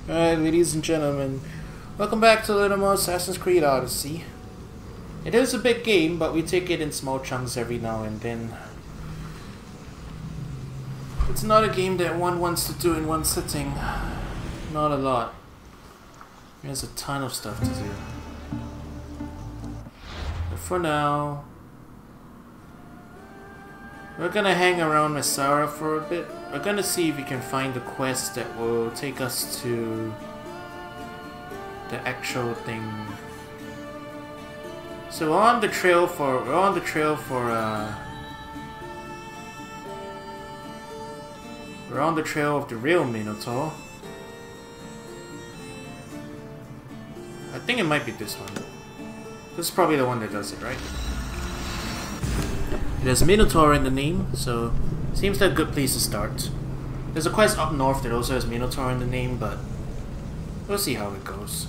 Alright, ladies and gentlemen, welcome back to a little more Assassin's Creed Odyssey. It is a big game, but we take it in small chunks every now and then. It's not a game that one wants to do in one sitting. Not a lot. There's a ton of stuff to do. But for now, we're gonna hang around Masara for a bit. We're gonna see if we can find the quest that will take us to the actual thing. So we're on the trail for of the real Minotaur. I think it might be this one. This is probably the one that does it, right? It has Minotaur in the name, so seems like a good place to start. There's a quest up north that also has Minotaur in the name, but we'll see how it goes.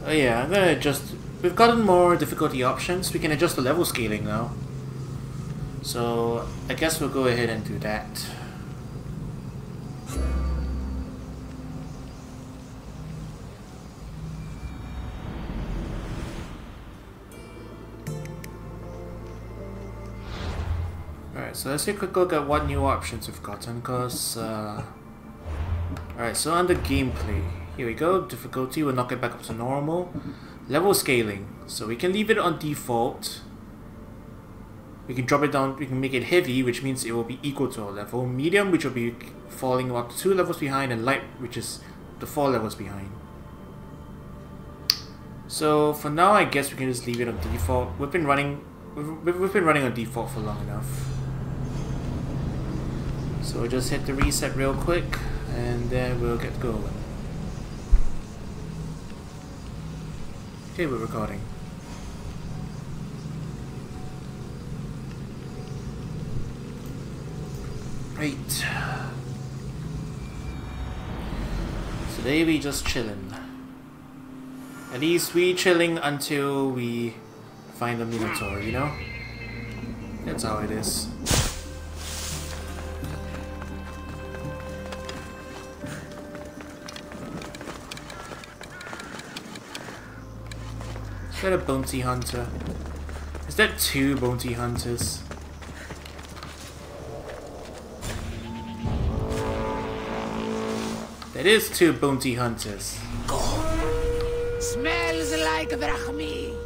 Oh yeah, I'm gonna adjust. We've gotten more difficulty options. We can adjust the level scaling now. So I guess we'll go ahead and do that. Alright, so let's take a quick look at what new options we've gotten, because alright, so under gameplay, here we go, difficulty, we'll knock it back up to normal. Level scaling, so we can leave it on default. We can drop it down, we can make it heavy, which means it will be equal to our level. Medium, which will be falling about 2 levels behind, and light, which is the 4 levels behind. So for now, I guess we can just leave it on default. We've been running on default for long enough. So we'll just hit the reset real quick, and then we'll get going. Okay, we're recording. Right. Today we just chillin'. At least we chilling until we find the Minotaur, you know? That's how it is. Is that a bounty hunter? Is that 2 bounty hunters? That is 2 bounty hunters. Smells like Brahmi.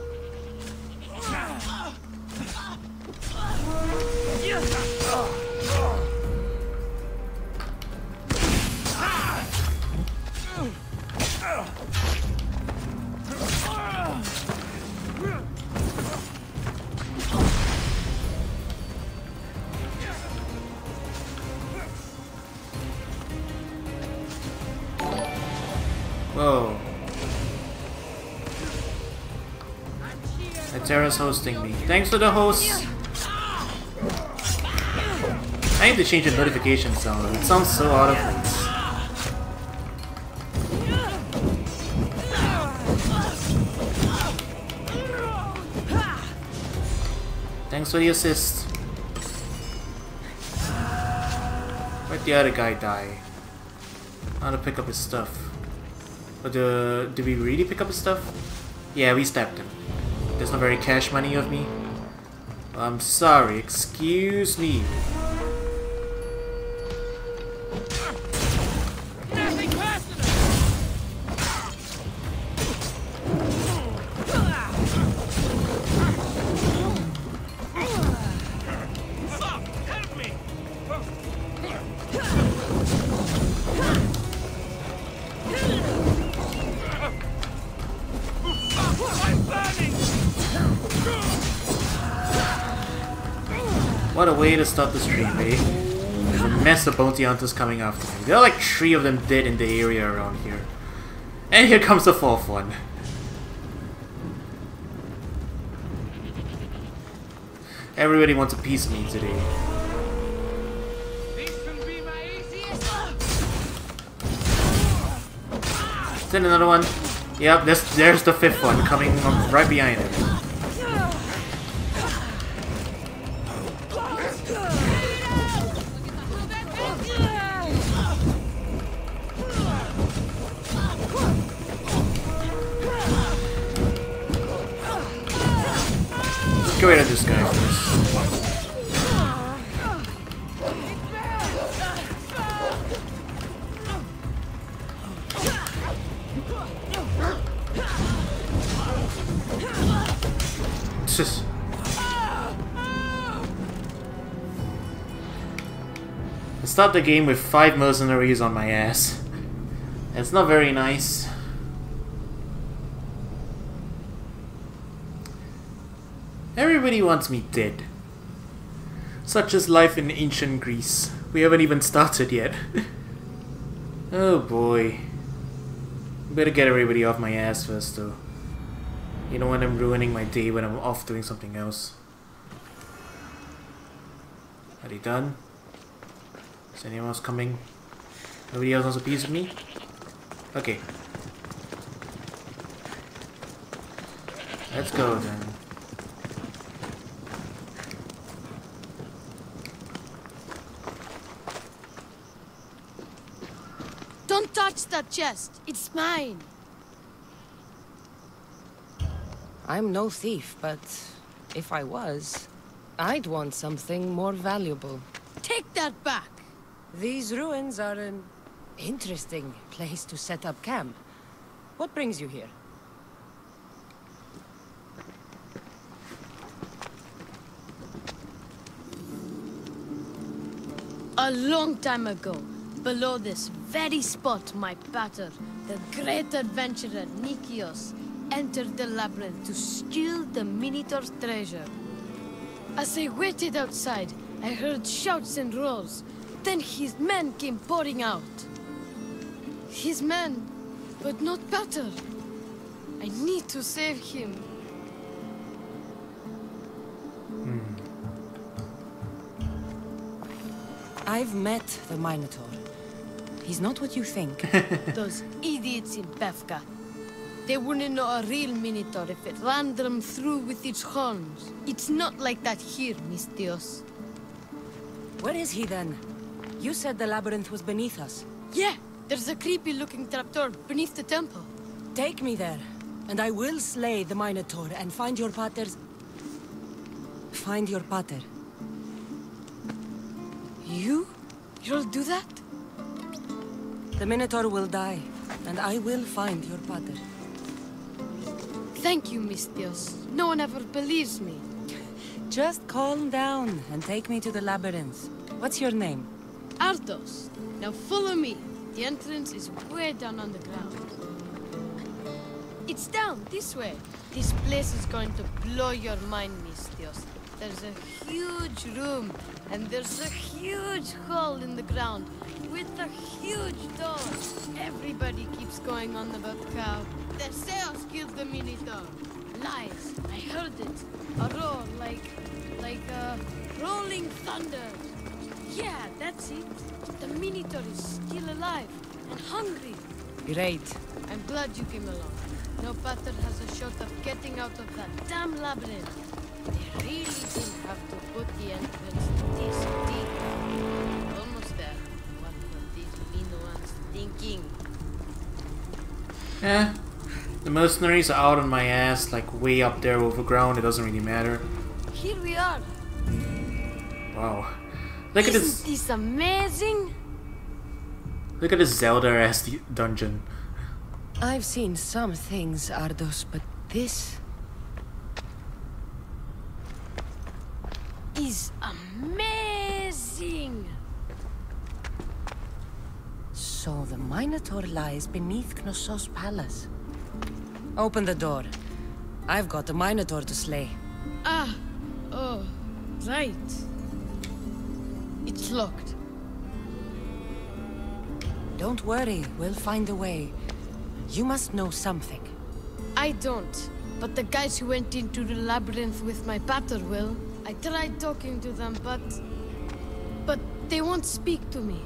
Whoa. Atera's hosting me. Thanks for the host. I need to change the notification sound. It sounds so out of place. Thanks for the assist. Where'd the other guy die? How to pick up his stuff. But did we really pick up his stuff? Yeah, we stabbed him. There's not very cash money of me. I'm sorry, excuse me. What a way to start the stream, eh? There's a mess of bounty hunters coming after me. There are like 3 of them dead in the area around here. And here comes the 4th one. Everybody wants a piece of me today. Is that another one? Yep, there's the 5th one coming right behind him. I start the game with 5 mercenaries on my ass. It's not very nice. Everybody wants me dead. Such is life in ancient Greece. We haven't even started yet. Oh boy. Better get everybody off my ass first though. You know when I'm ruining my day when I'm off doing something else. Are they done? Is anyone else coming? Nobody else wants a piece of me? Okay. Let's go then. Don't touch that chest. It's mine. I'm no thief, but if I was, I'd want something more valuable. Take that back. These ruins are an interesting place to set up camp. What brings you here? A long time ago, below this very spot, my pater, the great adventurer Nikios, entered the labyrinth to steal the Minotaur's treasure. As I waited outside, I heard shouts and roars. Then his men came pouring out. His men, but not pater. I need to save him. I've met the Minotaur. He's not what you think. Those idiots in Pevka. They wouldn't know a real Minotaur if it ran them through with its horns. It's not like that here, Mistios. Where is he then? You said the labyrinth was beneath us. Yeah, there's a creepy-looking trapdoor beneath the temple. Take me there, and I will slay the Minotaur and find your pater's... Find your pater. You? You'll do that? The Minotaur will die, and I will find your pater. Thank you, Mistios. No one ever believes me. Just calm down and take me to the labyrinth. What's your name? Ardos. Now follow me. The entrance is way down on the ground. It's down this way. This place is going to blow your mind, Mistios. There's a huge room, and there's a huge hole in the ground with a huge door. Everybody keeps going on about cow. The Zeus killed the Minotaur. Lies. I heard it. A roar like rolling thunder. Yeah, that's it. The Minotaur is still alive and hungry. Great. I'm glad you came along. No pater has a shot of getting out of that damn labyrinth. They really didn't have to put the entrance this deep. Almost there. What were these mean ones thinking? Eh. The mercenaries are out on my ass, like way up there over ground, it doesn't really matter. Here we are. Wow. Look at Isn't this amazing? Look at this Zelda-ass dungeon. I've seen some things, Ardos, but this... is amazing. So the Minotaur lies beneath Knossos' palace. Open the door. I've got a Minotaur to slay. Ah, oh, right. It's locked. Don't worry, we'll find a way. You must know something. I don't, but the guys who went into the labyrinth with my pater will. I tried talking to them, but they won't speak to me.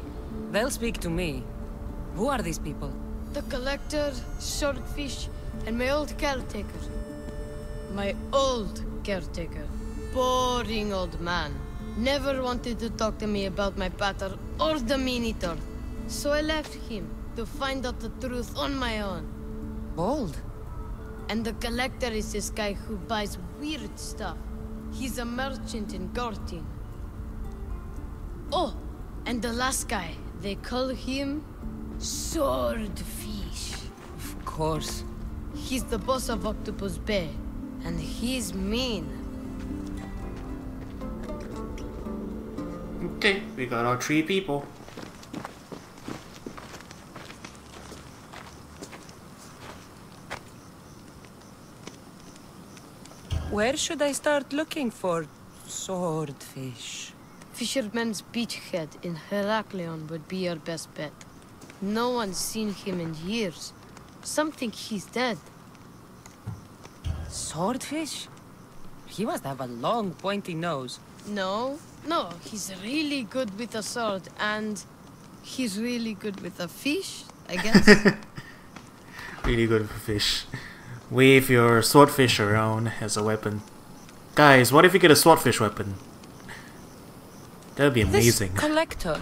They'll speak to me. Who are these people? The collector, swordfish, and my old caretaker. My old caretaker. Boring old man. Never wanted to talk to me about my pater or the Minotaur. So I left him to find out the truth on my own. Bold. And the collector is this guy who buys weird stuff. He's a merchant in Gortin. Oh, and the last guy, they call him Swordfish. Of course. He's the boss of Octopus Bay, and he's mean. Okay, we got our 3 people. Where should I start looking for swordfish? Fisherman's beachhead in Heraklion would be your best bet. No one's seen him in years. Some think he's dead. Swordfish? He must have a long, pointy nose. No, he's really good with a sword, and he's really good with a fish, I guess. Really good for fish. Wave your swordfish around as a weapon. Guys, what if you get a swordfish weapon? That'd be amazing. This collector,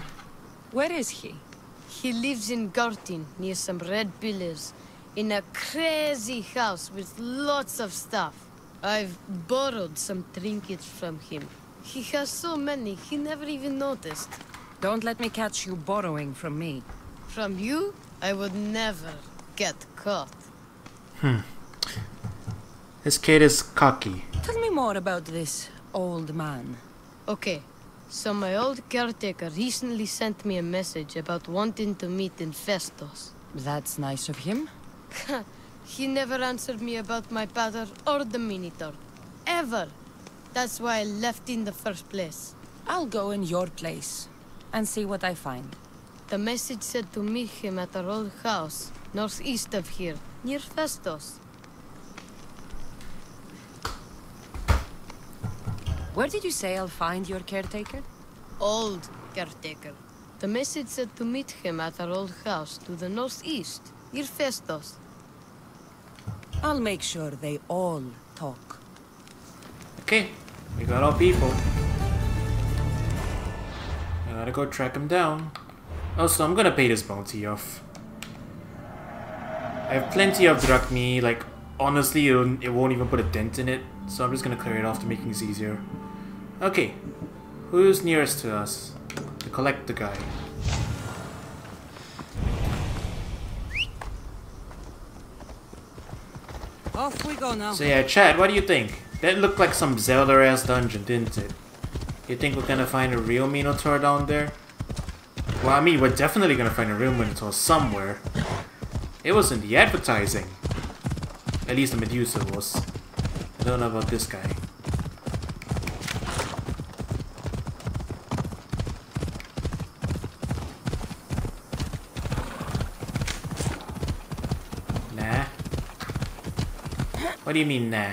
where is he? He lives in Gartin, near some red pillars, in a crazy house with lots of stuff. I've borrowed some trinkets from him. He has so many, he never even noticed. Don't let me catch you borrowing from me. From you, I would never get caught. This kid is cocky. Tell me more about this old man. Okay, so my old caretaker recently sent me a message about wanting to meet in Festos. That's nice of him. He never answered me about my father or the Minotaur. Ever. That's why I left in the first place. I'll go in your place and see what I find. The message said to meet him at our old house, northeast of here, near Festos. Where did you say I'll find your caretaker? Old caretaker. The message said to meet him at our old house to the northeast, near Festos. I'll make sure they all talk. Okay, we got our people. I gotta go track him down. Also, I'm gonna pay this bounty off. I have plenty of drachmi, like, honestly, it won't even put a dent in it, so I'm just gonna clear it off to make things easier. Okay, who's nearest to us? To collect the guy. Off we go now. So yeah, chat, what do you think? That looked like some Zelda-ass dungeon, didn't it? You think we're gonna find a real Minotaur down there? Well, I mean, we're definitely gonna find a real Minotaur somewhere. It was in the advertising. At least the Medusa was. I don't know about this guy. Nah. What do you mean, nah?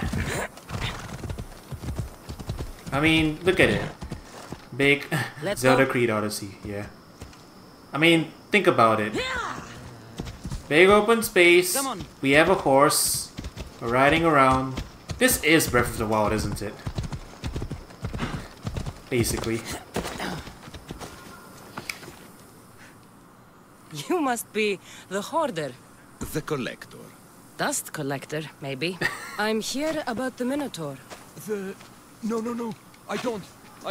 I mean, look at it. Big Zelda Creed Odyssey, yeah. I mean, think about it. Big open space. Come on. We have a horse. We're riding around. This is Breath of the Wild, isn't it? Basically. You must be the hoarder. The collector. Dust collector, maybe. I'm here about the Minotaur. No. I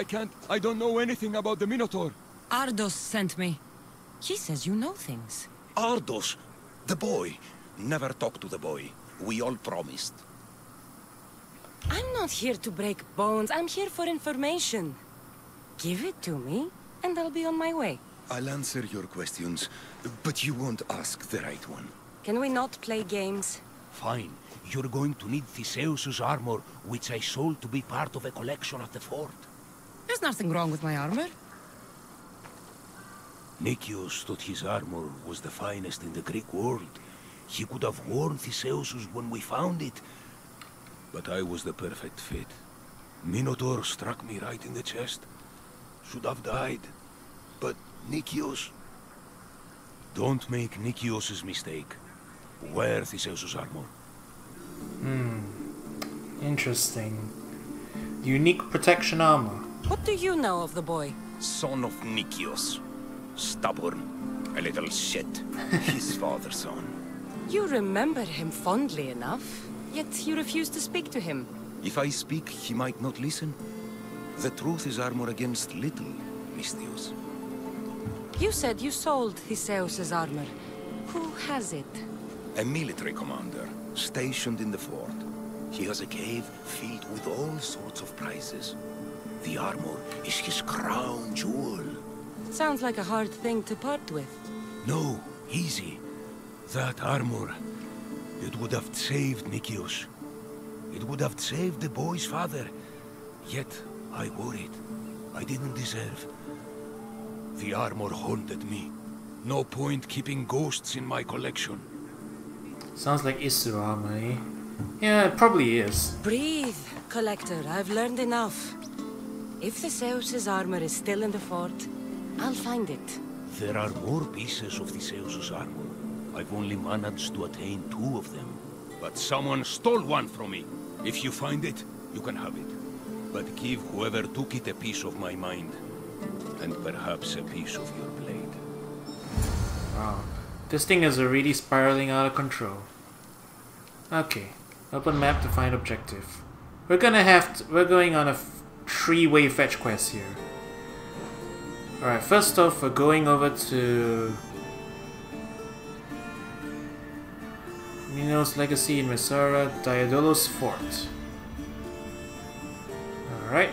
can't. I don't know anything about the Minotaur. Ardos sent me. He says you know things. Ardos, the boy. Never talk to the boy. We all promised. I'm not here to break bones. I'm here for information. Give it to me, and I'll be on my way. I'll answer your questions, but you won't ask the right one. Can we not play games? Fine. You're going to need Theseus's armor, which I sold to be part of a collection at the fort. There's nothing wrong with my armor. Nicias thought his armor was the finest in the Greek world. He could have worn Theseus's when we found it. But I was the perfect fit. Minotaur struck me right in the chest. Should have died. But Nicias... Don't make Nicias's mistake. Wear Theseus's armor. Interesting. Unique protection armor. What do you know of the boy? Son of Nicias. Stubborn. A little shit. His father's son. You remember him fondly enough, yet you refuse to speak to him. If I speak, he might not listen. The truth is armor against little, Mistios. You said you sold Theseus's armor. Who has it? A military commander, stationed in the fort. He has a cave filled with all sorts of prizes. The armor is his crown jewel. Sounds like a hard thing to part with. No, easy. That armor, it would have saved Nikios. It would have saved the boy's father. Yet, I wore it. I didn't deserve. The armor haunted me. No point keeping ghosts in my collection. Sounds like Isu armor, eh? Yeah, it probably is. Breathe, Collector. I've learned enough. If the Zeus's armor is still in the fort, I'll find it. There are more pieces of the Zeus's armor. I've only managed to attain 2 of them. But someone stole one from me. If you find it, you can have it. But give whoever took it a piece of my mind. And perhaps a piece of your blade. Wow. This thing is already spiraling out of control. Okay. Open map to find objective. We're going on a 3-way fetch quest here. Alright, first off, we're going over to Minos Legacy in Mesara, Diadolos Fort. Alright.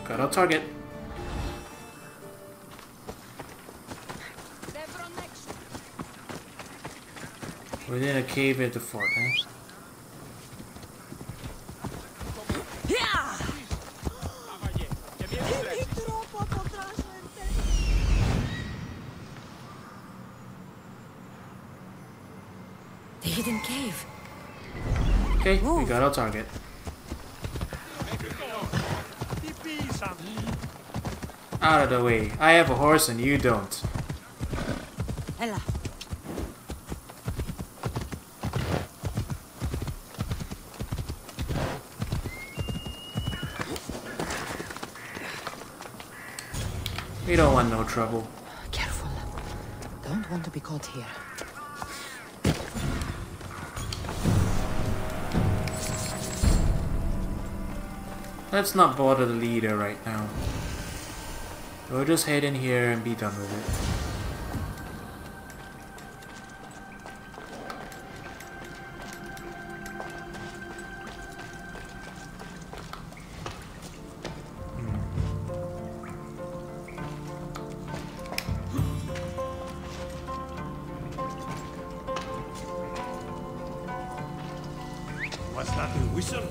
Got our target. Within a cave at the fort, eh? The hidden cave. Okay, we got our target. Out of the way. I have a horse and you don't. Ella. We don't want no trouble. Careful. Don't want to be caught here. Let's not bother the leader right now. We'll just head in here and be done with it. Was that a whistle?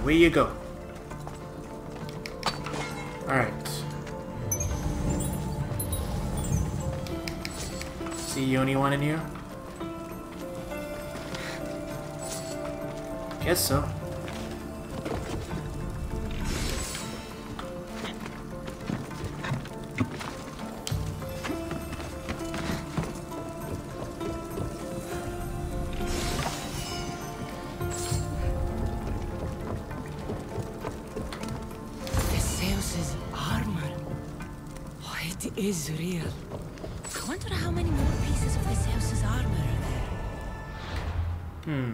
Away you go. Alright. See you only one in here? Guess so. Is real. I wonder how many more pieces of this house's armor are there.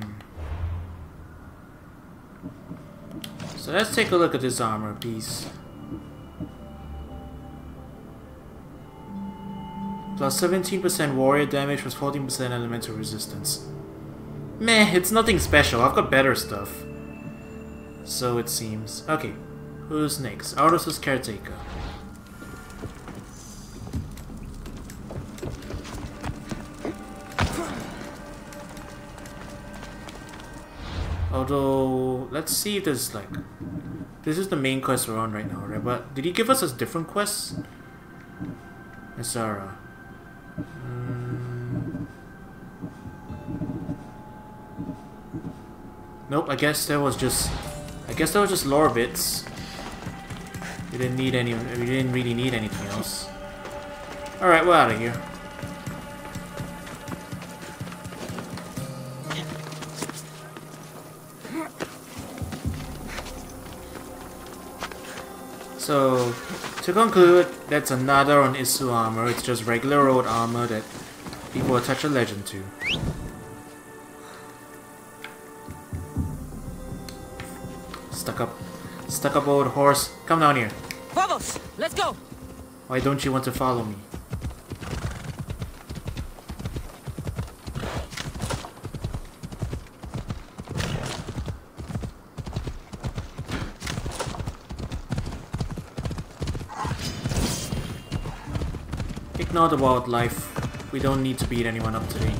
So let's take a look at this armor piece. Plus 17% warrior damage, plus 14% elemental resistance. Meh, it's nothing special. I've got better stuff. So it seems. Okay, who's next? Ardos's caretaker. Although, let's see if there's like... This is the main quest we're on right now, right? But did he give us a different quest? Mesara. Nope, I guess that was just lore bits. We didn't need any. We didn't really need anything else. All right, we're out of here. So, to conclude, that's another on Isu armor. It's just regular old armor that people attach a legend to. Stuck up old horse. Come down here. Vamos, let's go. Why don't you want to follow me? Ignore the wildlife. We don't need to beat anyone up today.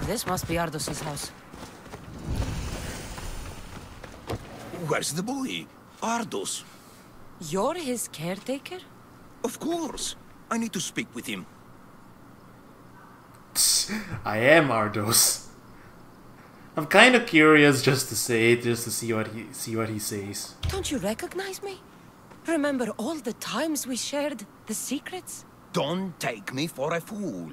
This must be Ardos's house. Where's the boy? Ardos. You're his caretaker? Of course. I need to speak with him. I am Ardos. I'm kind of curious just to say it, just to see what he says. Don't you recognize me? Remember all the times we shared the secrets? Don't take me for a fool.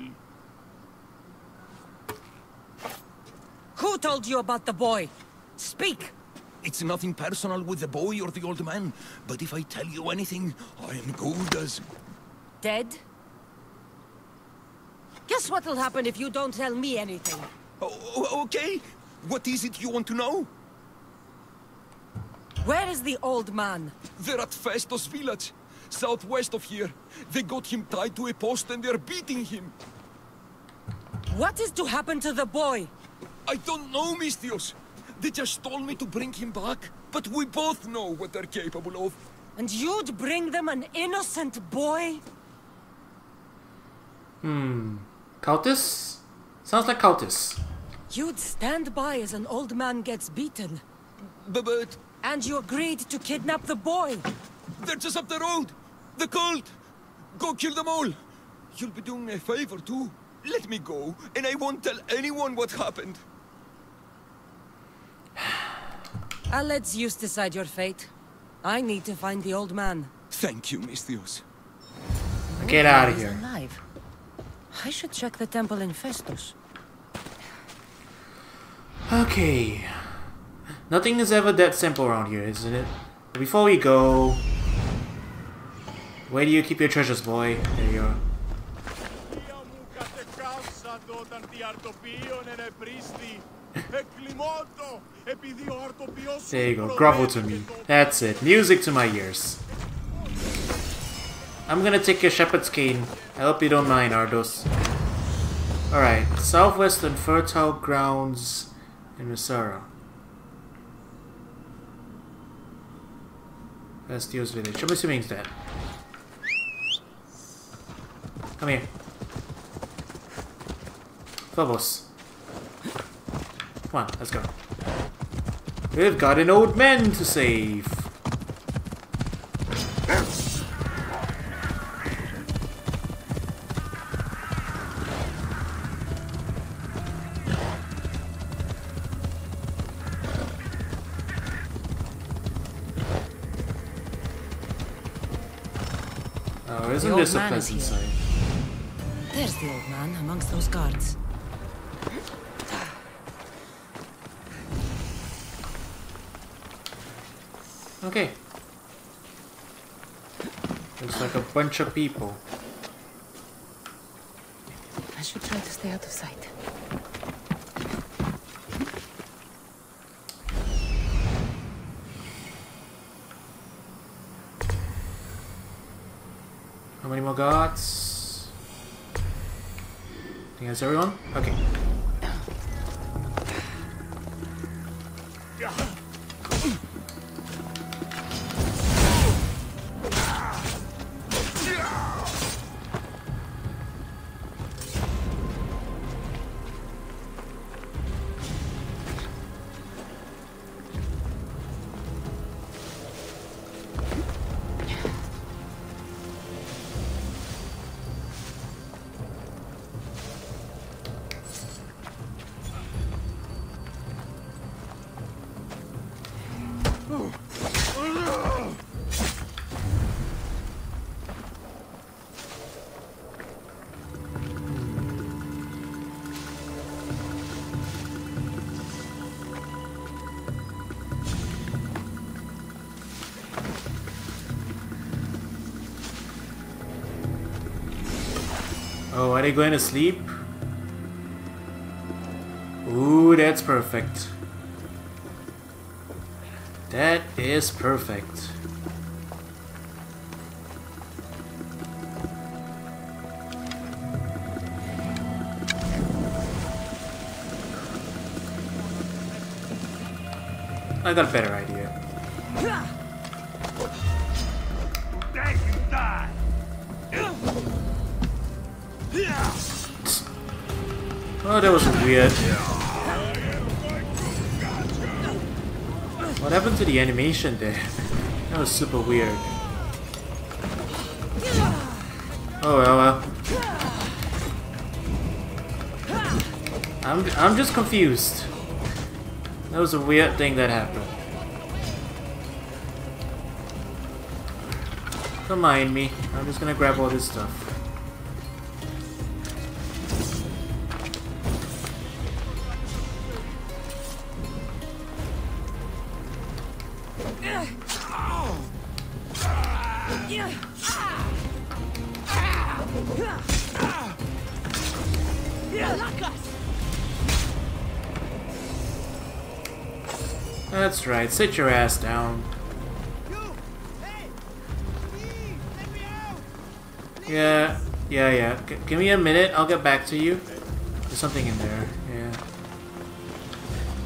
Who told you about the boy? Speak! It's nothing personal with the boy or the old man, but if I tell you anything, I am good as... Dead? Guess what'll happen if you don't tell me anything? Okay. What is it you want to know? Where is the old man? They're at Festos village, southwest of here. They got him tied to a post and they're beating him. What is to happen to the boy? I don't know, Mistios. They just told me to bring him back, but we both know what they're capable of. And you'd bring them an innocent boy? Cultists? Sounds like cultists. You'd stand by as an old man gets beaten. But And you agreed to kidnap the boy. they're just up the road. The cult. Go kill them all. You'll be doing me a favor too. Let me go, and I won't tell anyone what happened. I'll let Zeus decide your fate. I need to find the old man. Thank you, Mistios. Get out of He's here. alive. I should check the temple in Festus. Okay. Nothing is ever that simple around here, isn't it? Before we go... Where do you keep your treasures, boy? There you are. There you go, grovel to me. That's it, music to my ears. I'm gonna take your shepherd's cane. I hope you don't mind, Ardos. Alright, southwestern fertile grounds in Misara. That's Theo's village. I'm assuming it's that. Come here. Phobos. Come on, let's go. We've got an old man to save. Oh, isn't this a pleasant sight? There's the old man amongst those guards. Okay. Looks like a bunch of people. I should try to stay out of sight. How many more guards? I think that's everyone? Okay. Oh, are they going to sleep? Ooh, that's perfect. That is perfect. I got a better idea. Oh, that was weird. What happened to the animation there? That was super weird. Oh well. I'm just confused. That was a weird thing that happened. Don't mind me. I'm just gonna grab all this stuff. That's right, sit your ass down. Yeah. Give me a minute, I'll get back to you. There's something in there, yeah.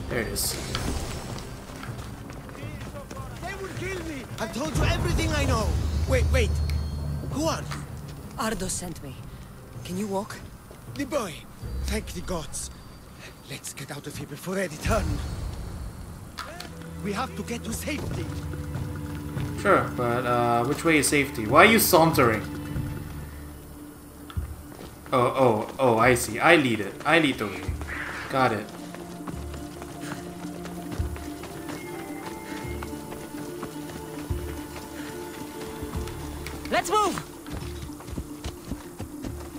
There it is. They would kill me! I've told you everything I know! Wait. Who are you? Ardos sent me. Can you walk? The boy. Thank the gods. Let's get out of here before they return. We have to get to safety. Sure, but which way is safety? Why are you sauntering? Oh, I see. I lead it. I lead the way. Got it. Let's move!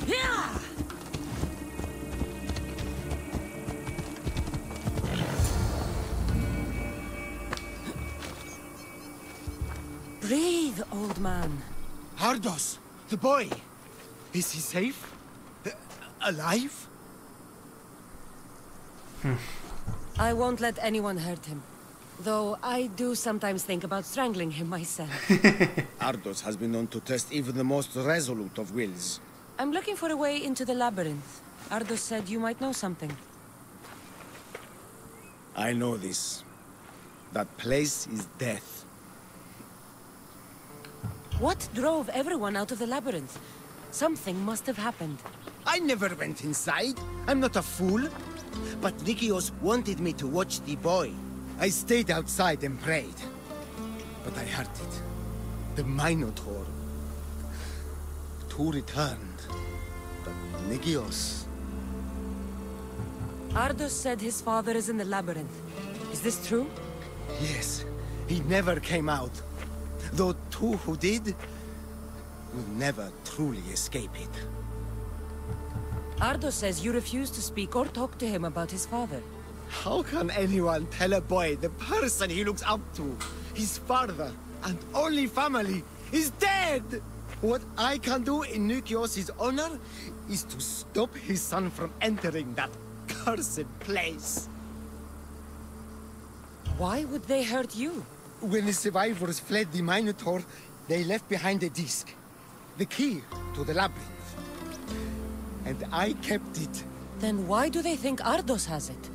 Yeah! Breathe, old man. Ardos, the boy. Is he safe? Alive? I won't let anyone hurt him. Though I do sometimes think about strangling him myself. Ardos has been known to test even the most resolute of wills. I'm looking for a way into the labyrinth. Ardos said you might know something. I know this. That place is death. What drove everyone out of the labyrinth? Something must have happened. I never went inside. I'm not a fool. But Nikios wanted me to watch the boy. I stayed outside and prayed. But I heard it. The Minotaur. Two returned. But Nikios... Ardos said his father is in the labyrinth. Is this true? Yes. He never came out. Though two who did... will never truly escape it. Ardos says you refuse to speak or talk to him about his father. How can anyone tell a boy the person he looks up to, his father and only family, is dead? What I can do in Nikios' honor is to stop his son from entering that cursed place. Why would they hurt you? When the survivors fled the Minotaur, they left behind a disc, the key to the labyrinth. And I kept it. Then why do they think Ardos has it?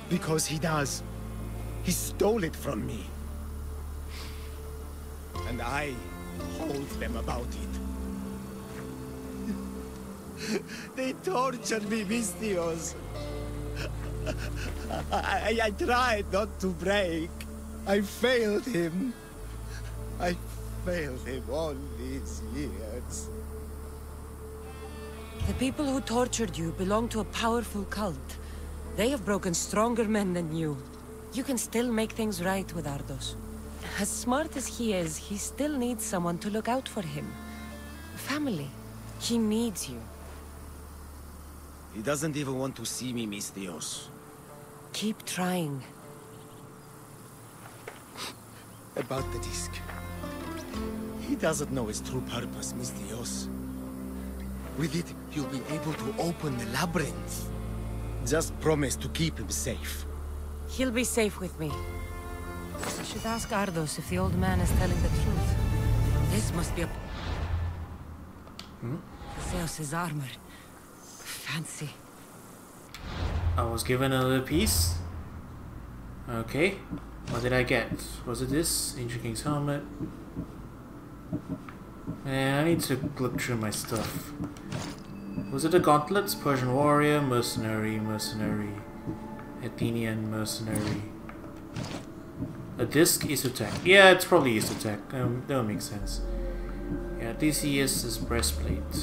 Because he does. He stole it from me. And I told them about it. They tortured me, Mystios. I tried not to break. I failed him. I failed him all these years. The people who tortured you belong to a powerful cult. They have broken stronger men than you. You can still make things right with Ardos. As smart as he is, he still needs someone to look out for him. Family. He needs you. He doesn't even want to see me, Mystios. Keep trying. About the disc. He doesn't know his true purpose, Mystios. With it, you'll be able to open the labyrinth. Just promise to keep him safe. He'll be safe with me. I should ask Ardos if the old man is telling the truth. This must be a... Zeus's armor. Fancy. I was given another piece. Okay. What did I get? Was it this? Ancient King's helmet. Man, I need to look through my stuff. Was it the gauntlets? Persian warrior, mercenary, Athenian mercenary. A disc, Isotech. Yeah, it's probably Isotech. That would make sense. Yeah, Theseus is breastplate.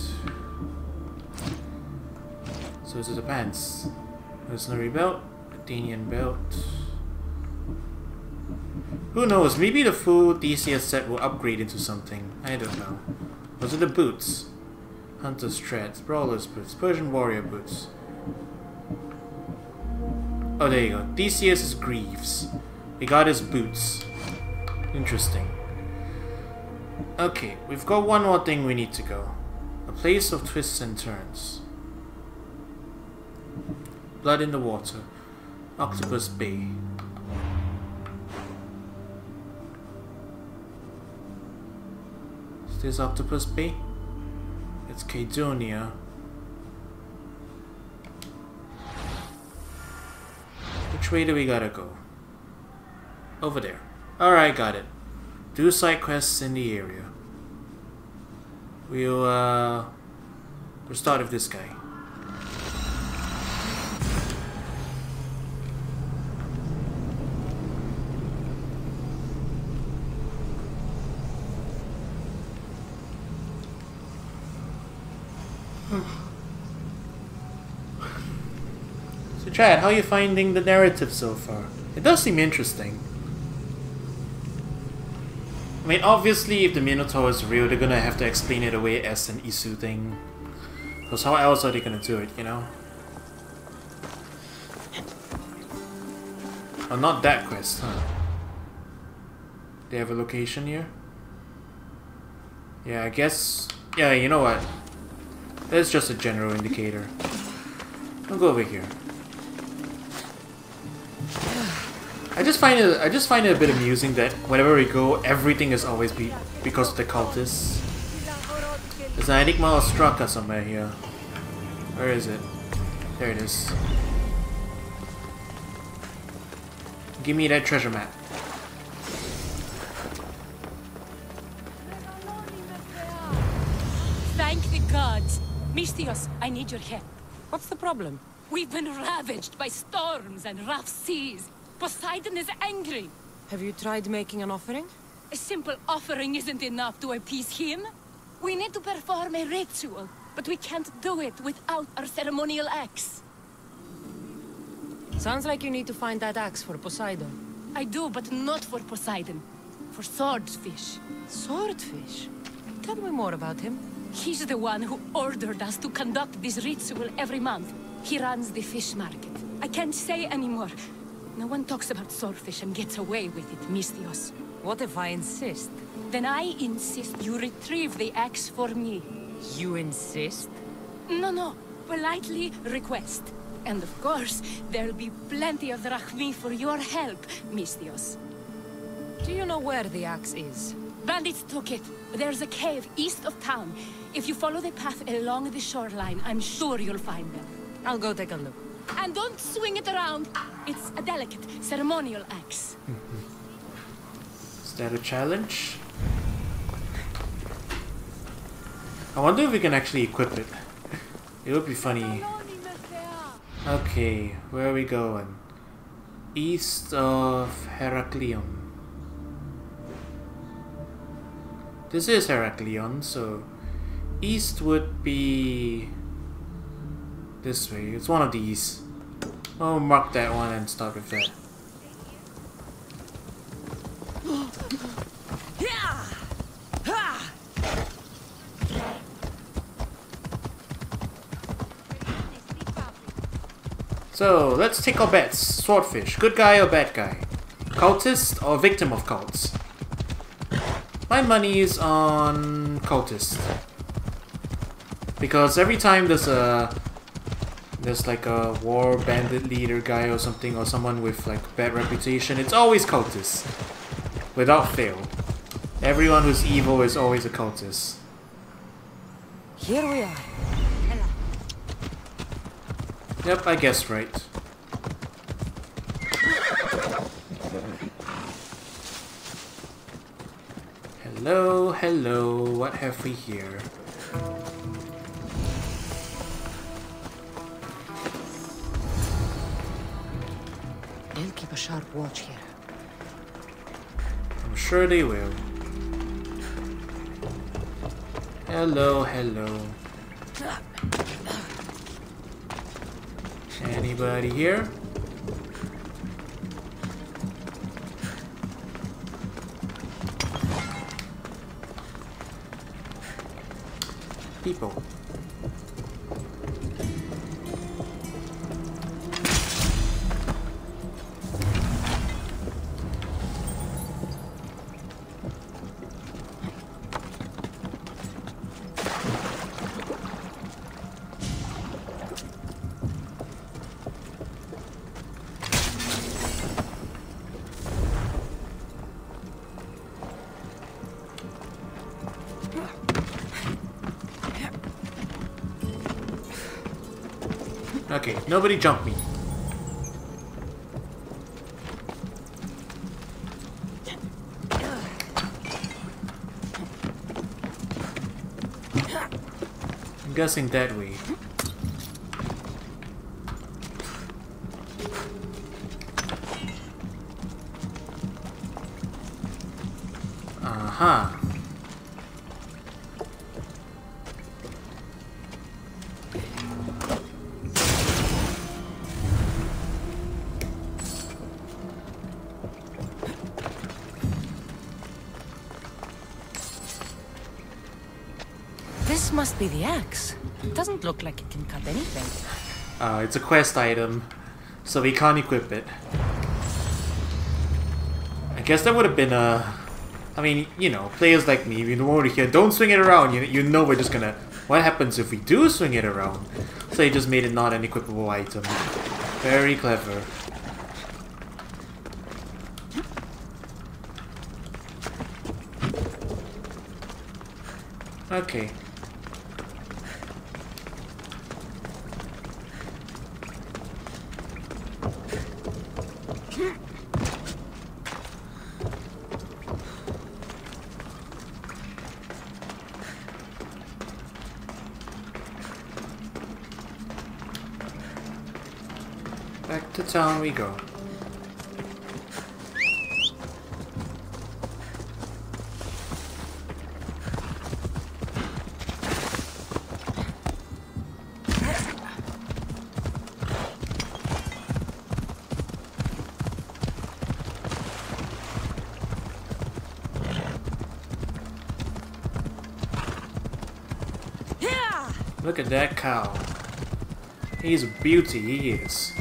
So is it the pants? Mercenary belt, Athenian belt. Who knows? Maybe the full Theseus set will upgrade into something. I don't know. Was it the boots? Hunter's treads, brawler's boots, Persian warrior boots. Oh, there you go. Theseus' greaves. We got his boots. Interesting. Okay, we've got one more thing we need to go. A place of twists and turns. Blood in the water. Octopus Bay. Is this Octopus Bay? It's Cadonia. Which way do we gotta go? Over there. Alright, got it. Do side quests in the area. We'll start with this guy. So Chad, how are you finding the narrative so far? It does seem interesting. I mean, obviously, if the Minotaur is real, they're gonna have to explain it away as an Isu thing. Because how else are they gonna do it, you know? Oh, not that quest, huh? They have a location here? Yeah, I guess... Yeah, you know what? That's just a general indicator. I'll go over here. I just find it a bit amusing that wherever we go, everything is always because of the cultists. There's an Enigma or Straka somewhere here. Where is it? There it is. Give me that treasure map. Thank the gods. Misthios, I need your help. What's the problem? We've been ravaged by storms and rough seas. Poseidon is angry. Have you tried making an offering? A simple offering isn't enough to appease him. We need to perform a ritual, but we can't do it without our ceremonial axe. Sounds like you need to find that axe for Poseidon. I do, but not for Poseidon. For swordfish. Swordfish? Tell me more about him. He's the one who ordered us to conduct this ritual every month. He runs the fish market. I can't say anymore. No one talks about swordfish and gets away with it, Misthios. What if I insist? Then I insist you retrieve the axe for me. You insist? No. Politely request. And of course, there'll be plenty of drachmi for your help, Misthios. Do you know where the axe is? Bandits took it. There's a cave east of town. If you follow the path along the shoreline, I'm sure you'll find them. I'll go take a look. And don't swing it around. It's a delicate, ceremonial axe. Is that a challenge? I wonder if we can actually equip it. It would be funny. Okay, where are we going? East of Heraklion. This is Heraklion, so east would be this way. It's one of these. I'll mark that one and start with that. So, let's take our bets. Swordfish, good guy or bad guy? Cultist or victim of cults? My money is on cultist. Because every time there's like a war bandit leader guy or something, or someone with like bad reputation, it's always cultists. Without fail. Everyone who's evil is always a cultist. Here we are. Yep, I guessed right. Hello, hello, what have we here? They'll keep a sharp watch here. I'm sure they will. Hello, hello. Anybody here? People. Okay, nobody jump me. I'm guessing that way. Uh-huh. This must be the axe. It doesn't look like it can cut anything. It's a quest item, so we can't equip it. I guess that would have been a... I mean, you know, players like me, we know over here, don't swing it around, you know we're just gonna... What happens if we do swing it around? So they just made it not an equipable item. Very clever. Okay. Back to town we go. Look at that cow. He's a beauty, he is.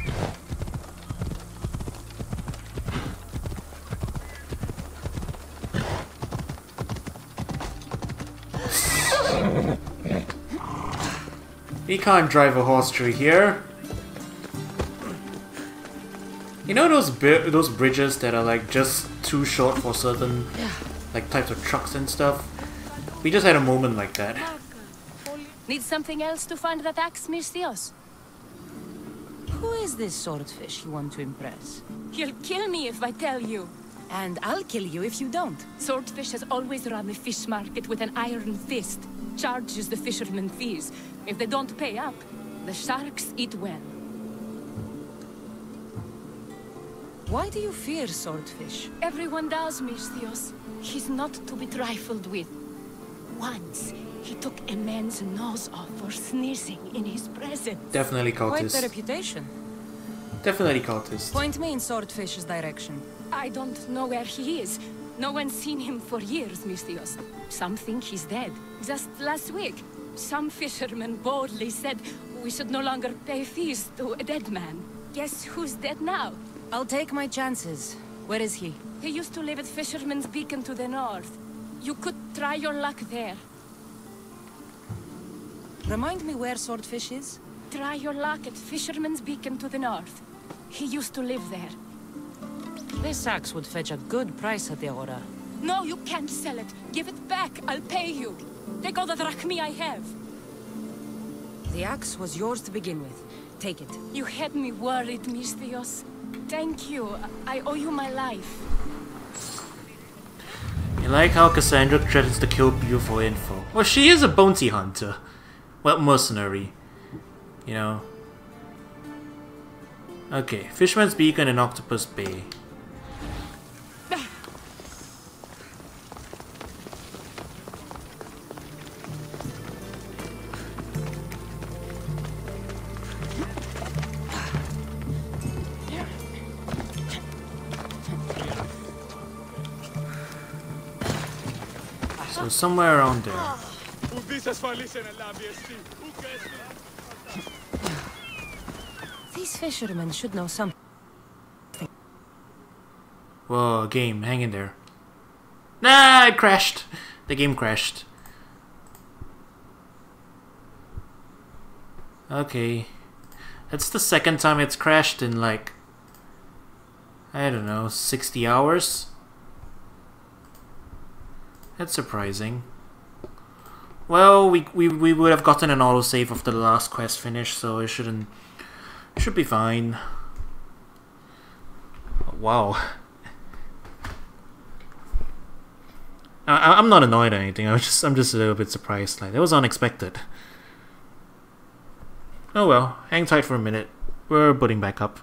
We can't drive a horse through here. You know those bridges that are like just too short for certain like types of trucks and stuff? We just had a moment like that. Need something else to find that axe, Misthios? Who is this swordfish you want to impress? You'll kill me if I tell you. And I'll kill you if you don't. Swordfish has always run the fish market with an iron fist. Charges the fishermen fees. If they don't pay up, the sharks eat well. Why do you fear swordfish? Everyone does, Misthios. He's not to be trifled with. Once, he took a man's nose off for sneezing in his presence. Definitely Quite the cultist. reputation. Definitely cultist. Point me in swordfish's direction. I don't know where he is. No one's seen him for years, Misthios. Some think he's dead. Just last week, some fishermen boldly said we should no longer pay fees to a dead man. Guess who's dead now? I'll take my chances. Where is he? He used to live at Fisherman's Beacon to the north. You could try your luck there. Remind me where Swordfish is? Try your luck at Fisherman's Beacon to the north. He used to live there. This axe would fetch a good price at the Aura. No, you can't sell it. Give it back. I'll pay you. Take all the drachmi I have. The axe was yours to begin with. Take it. You had me worried, Misthios. Thank you. I owe you my life. You like how Cassandra threatens to kill you for info. Well, she is a bounty hunter. Well, mercenary. You know. Okay, Fisherman's Beacon and Octopus Bay. So somewhere around there. These fishermen should know something. Whoa, game, hang in there. Nah, it crashed. The game crashed. Okay. That's the second time it's crashed in like, I don't know, 60 hours? That's surprising. Well, we would have gotten an autosave of the last quest finish, so it should be fine. Wow. I'm not annoyed or anything. I'm just a little bit surprised. Like, that was unexpected. Oh well, hang tight for a minute. We're booting back up.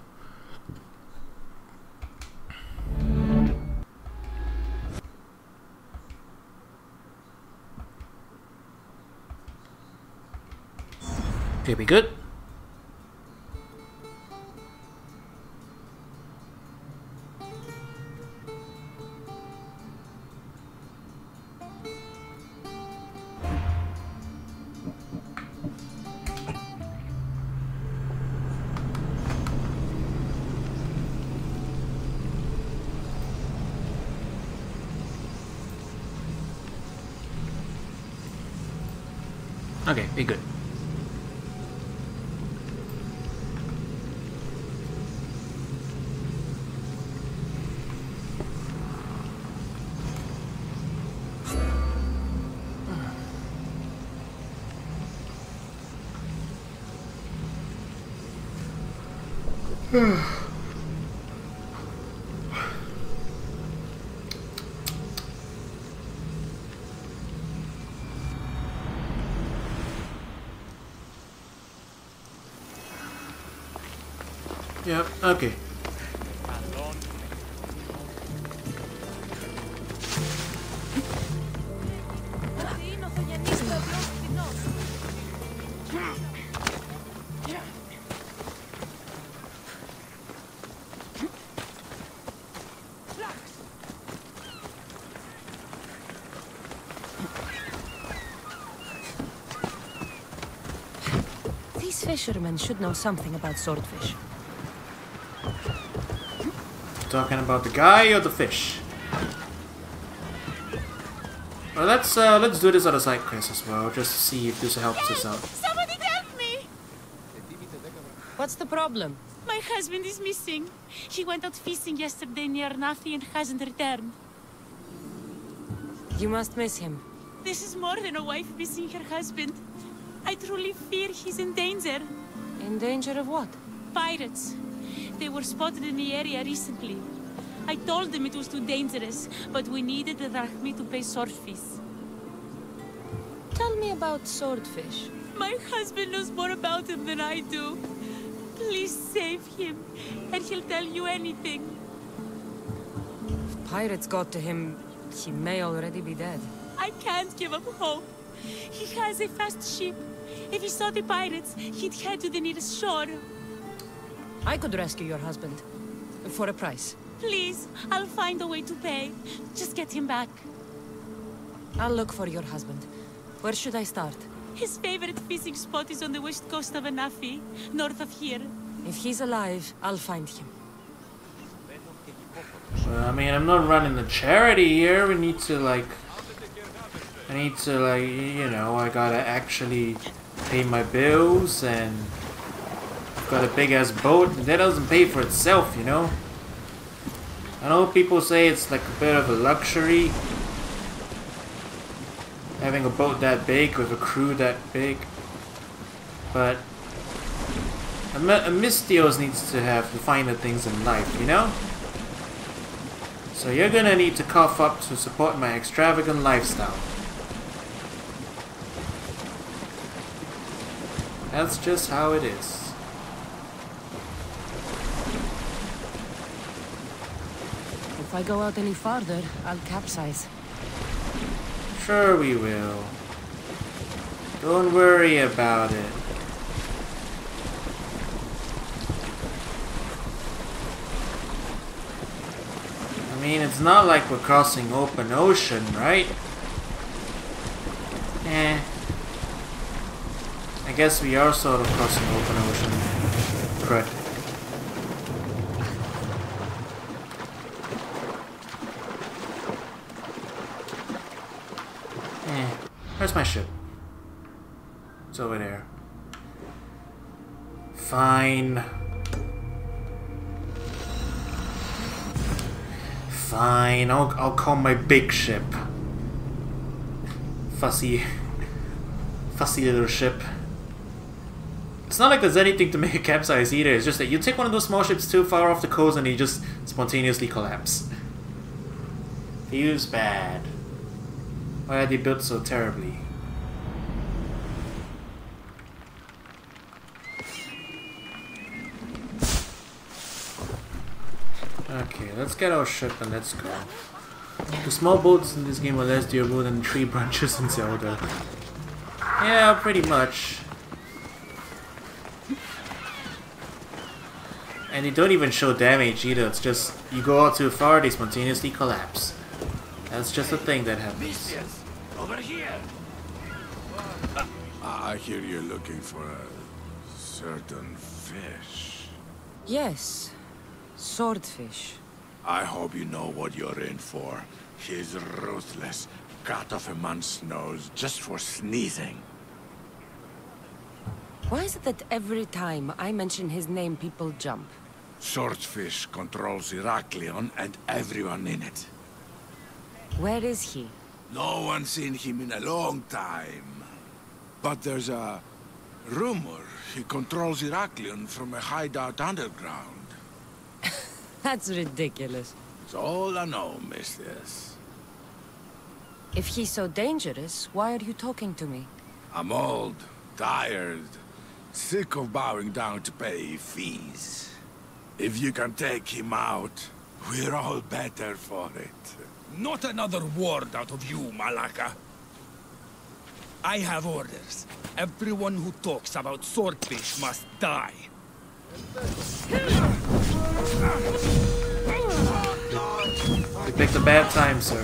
Okay, we good? Okay, be good. Yep, okay. These fishermen should know something about swordfish. Talking about the guy or the fish? Well, let's do this other side quest as well, just to see if this helps us out. Somebody help me! What's the problem? My husband is missing. He went out fishing yesterday near Nafi and hasn't returned. You must miss him. This is more than a wife missing her husband. I truly fear he's in danger. In danger of what? Pirates. They were spotted in the area recently. I told them it was too dangerous, but we needed the drachmi to pay swordfish. Tell me about swordfish. My husband knows more about him than I do. Please save him, and he'll tell you anything. If pirates got to him, he may already be dead. I can't give up hope. He has a fast ship. If he saw the pirates, he'd head to the nearest shore. I could rescue your husband. For a price. Please, I'll find a way to pay. Just get him back. I'll look for your husband. Where should I start? His favorite fishing spot is on the west coast of Anafi, north of here. If he's alive, I'll find him. Well, I mean, I'm not running the charity here. We need to, like... I need to, like, you know, I gotta actually pay my bills, and I've got a big ass boat, and that doesn't pay for itself, you know? I know people say it's like a bit of a luxury having a boat that big with a crew that big, but a Misthios needs to have the finer things in life, you know? So you're gonna need to cough up to support my extravagant lifestyle. That's just how it is. If I go out any farther, I'll capsize. Sure we will. Don't worry about it. I mean, it's not like we're crossing open ocean, right? Eh. I guess we are sort of crossing open ocean. Correct. Where's my ship? It's over there. Fine. Fine, I'll call my big ship. Fussy little ship. It's not like there's anything to make a capsize either. It's just that you take one of those small ships too far off the coast and you just spontaneously collapse. Feels bad. Why are they built so terribly? Okay, let's get our ship and let's go. The small boats in this game are less durable than tree branches in Zelda. Yeah, pretty much. And they don't even show damage either, it's just you go out too far, they spontaneously collapse. That's just a thing that happens. Over here. I hear you're looking for a certain fish. Yes. Swordfish. I hope you know what you're in for. He's ruthless. Cut off a man's nose just for sneezing. Why is it that every time I mention his name, people jump? Swordfish controls Heraklion and everyone in it. Where is he? No one's seen him in a long time. But there's a rumor he controls Heraklion from a hideout underground. That's ridiculous. It's all I know, mistress. If he's so dangerous, why are you talking to me? I'm old, tired, sick of bowing down to pay fees. If you can take him out, we're all better for it. Not another word out of you, Malaka. I have orders. Everyone who talks about swordfish must die. You picked a bad time, sir.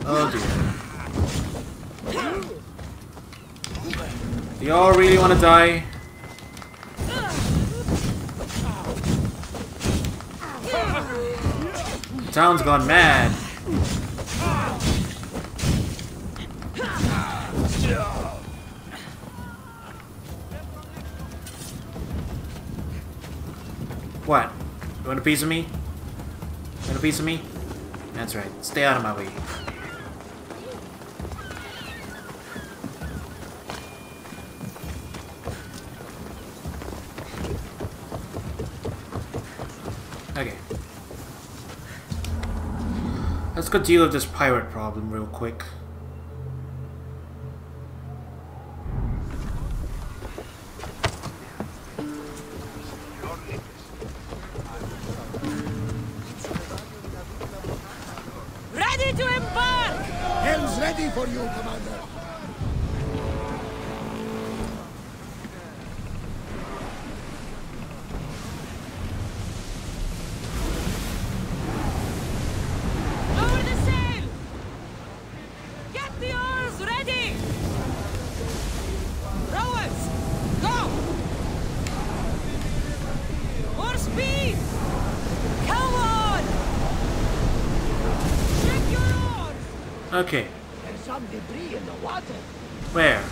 Oh dear. Do y'all really want to die? The town's gone mad. What? You want a piece of me? You want a piece of me? That's right. Stay out of my way. Okay. Let's go deal with this pirate problem real quick. Ready to embark! Helm's ready for you, Commander. Lower the sail! Get the oars ready! Rowers, go! More speed! Come on! Okay. There's some debris in the water. Where?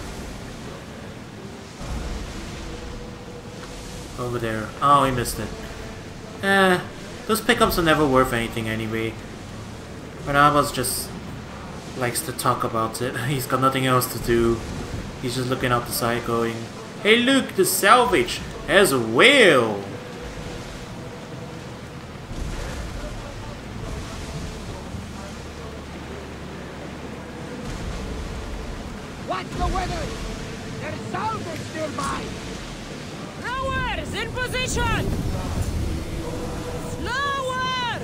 Over there. Oh, we missed it. Those pickups are never worth anything anyway. Barnabas just likes to talk about it. He's got nothing else to do. He's just looking out the side going, "Hey look, the salvage has a whale!" What's the weather? There's salvage nearby. Rowers in position! Slower!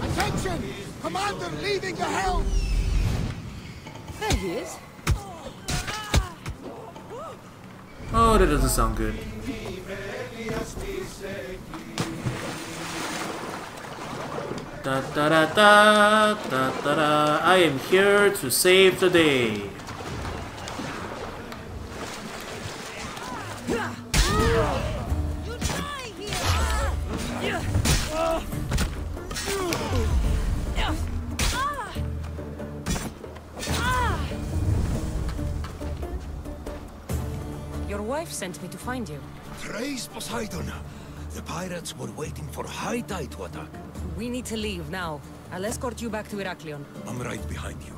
Attention! Commander leaving the helm! There he is. Oh, that doesn't sound good. Da da da da da da da. I am here to save the day. Your wife sent me to find you. Praise Poseidon! The pirates were waiting for high tide to attack. We need to leave now. I'll escort you back to Heraklion. I'm right behind you.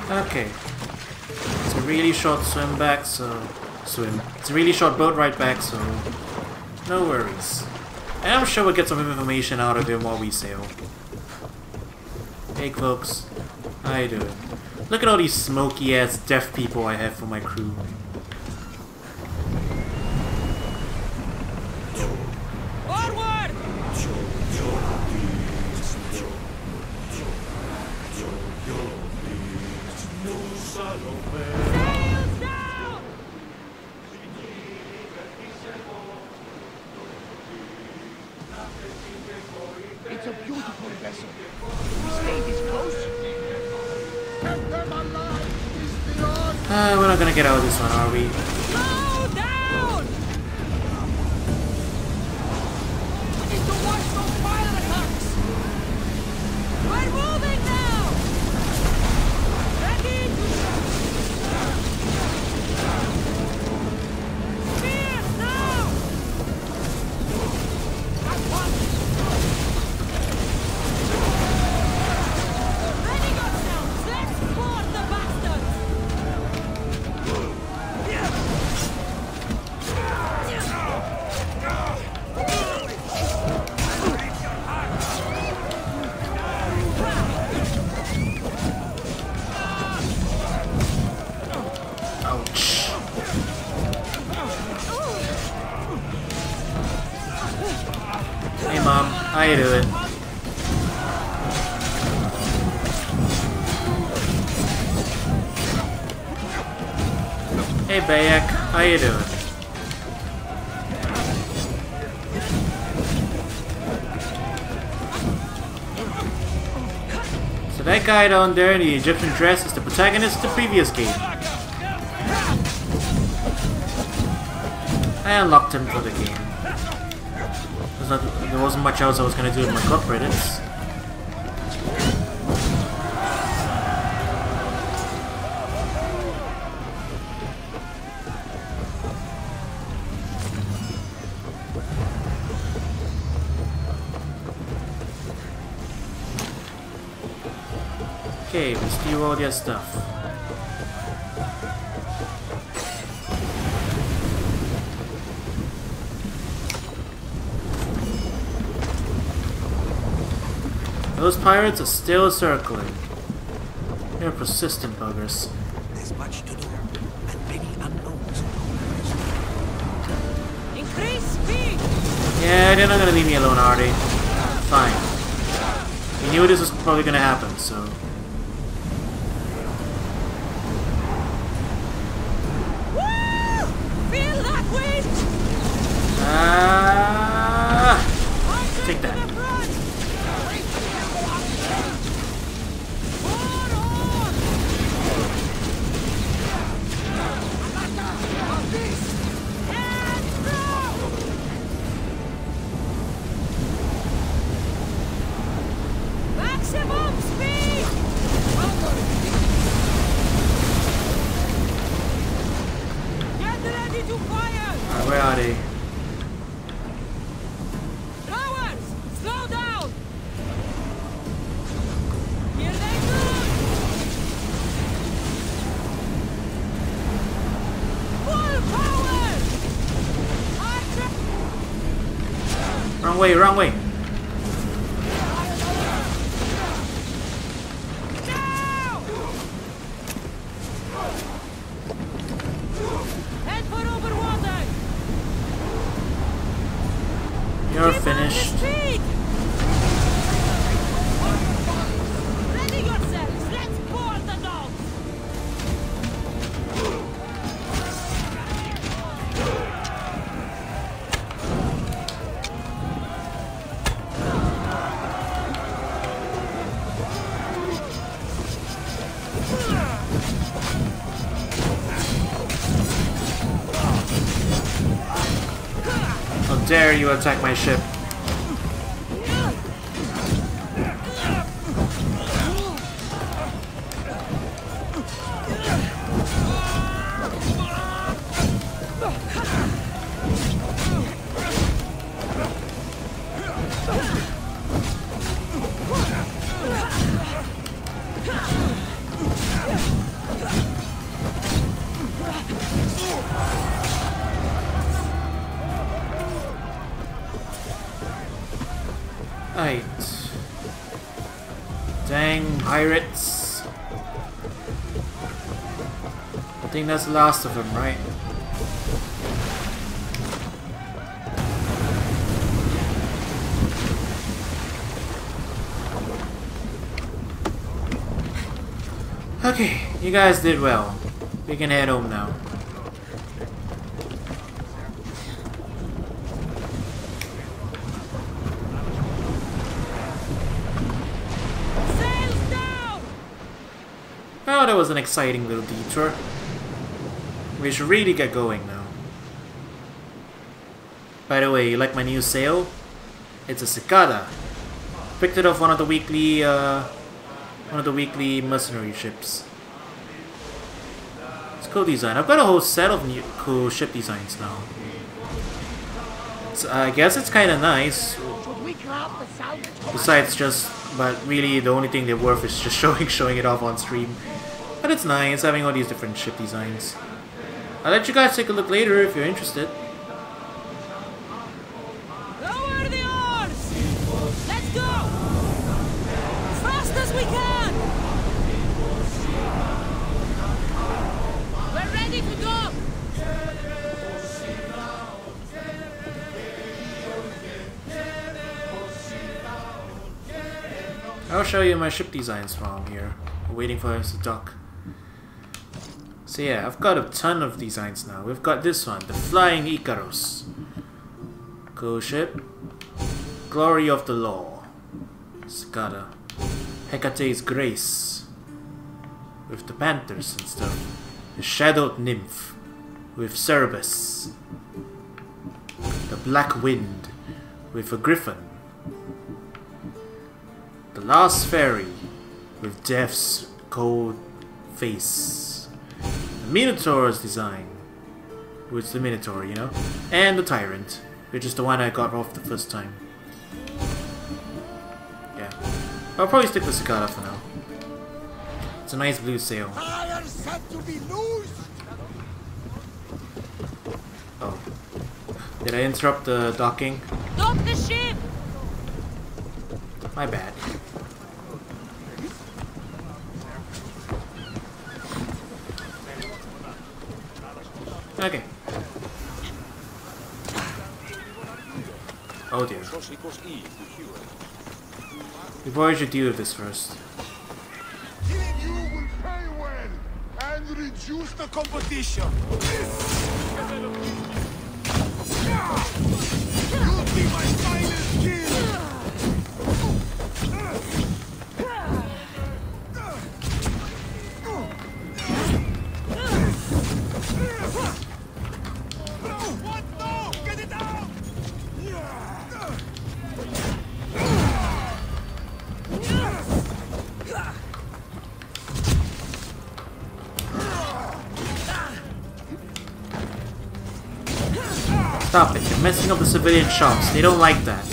Okay. It's a really short swim back, so... It's a really short boat ride back, so... No worries. And I'm sure we'll get some information out of him while we sail. Hey folks. How you doing? Look at all these smoky ass deaf people I have for my crew. Forward! Sails down! It's a beautiful vessel. We stay this close. Kept them alive is beyond. We're not gonna get out of this one, are we? Slow down! We need to watch those fire attacks. We're moving now! Ready to... Spears now! That's one. Ready yourselves! Let's board the bastards! Ouch. Hey mom, how you doing? Hey Bayek, how you doing? So that guy down there in the Egyptian dress is the protagonist of the previous game. I unlocked him for the game. There wasn't much else I was going to do with my club credits. Okay, we steal all their stuff. Those pirates are still circling. They're persistent buggers. There's much to do, and many unknowns. Increase speed! Yeah, they're not gonna leave me alone, are they? Fine. We knew this was probably gonna happen, so... Woo! Feel that wind! Take that. to fire! Alright, where are they? Rowers! Slow down! Here they come! Full power! Wrong way, wrong way. Head for over water! You're finished. Ready yourselves! Let's board the dogs! How dare you attack my ship? Right. Dang pirates. I think that's the last of them, right? Okay, you guys did well. We can head home now. Oh, that was an exciting little detour. We should really get going now. By the way, you like my new sail? It's a cicada. Picked it off one of the weekly mercenary ships. It's cool design. I've got a whole set of new cool ship designs now. So I guess it's kind of nice. Besides but really the only thing they're worth is just showing it off on stream. But it's nice having all these different ship designs. I'll let you guys take a look later if you're interested. Lower the oars! Let's go! As fast as we can! We're ready to go! I'll show you my ship designs from here. We're waiting for us to dock. So yeah, I've got a ton of designs now. We've got this one, the Flying Icarus. Cool ship. Glory of the Law. Cicada. Hecate's Grace. With the Panthers and stuff. The Shadowed Nymph. With Cerberus. The Black Wind. With a Griffin. The Last Fairy. With Death's cold face. The Minotaur's design, which is the Minotaur, you know, and the Tyrant, which is the one I got off the first time. Yeah, I'll probably stick with Cicada for now. It's a nice blue sail. Oh, did I interrupt the docking? Dock the ship! My bad. Okay. Oh dear. We probably should deal with this first. Killing you will pay well and reduce the competition. You'll be my finest kill. What? No! Get it out! Stop it, you're messing up the civilian shops. They don't like that.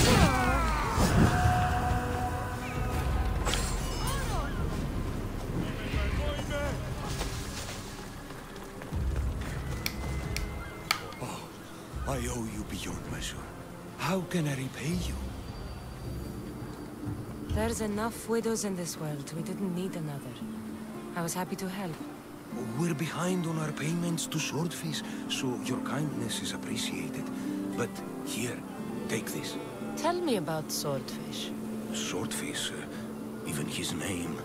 Oh, I owe you beyond measure. How can I repay you? There's enough widows in this world. We didn't need another. I was happy to help. We're behind on our payments to Swordfish, so your kindness is appreciated. But here, take this. Tell me about Swordfish. Swordfish, even his name.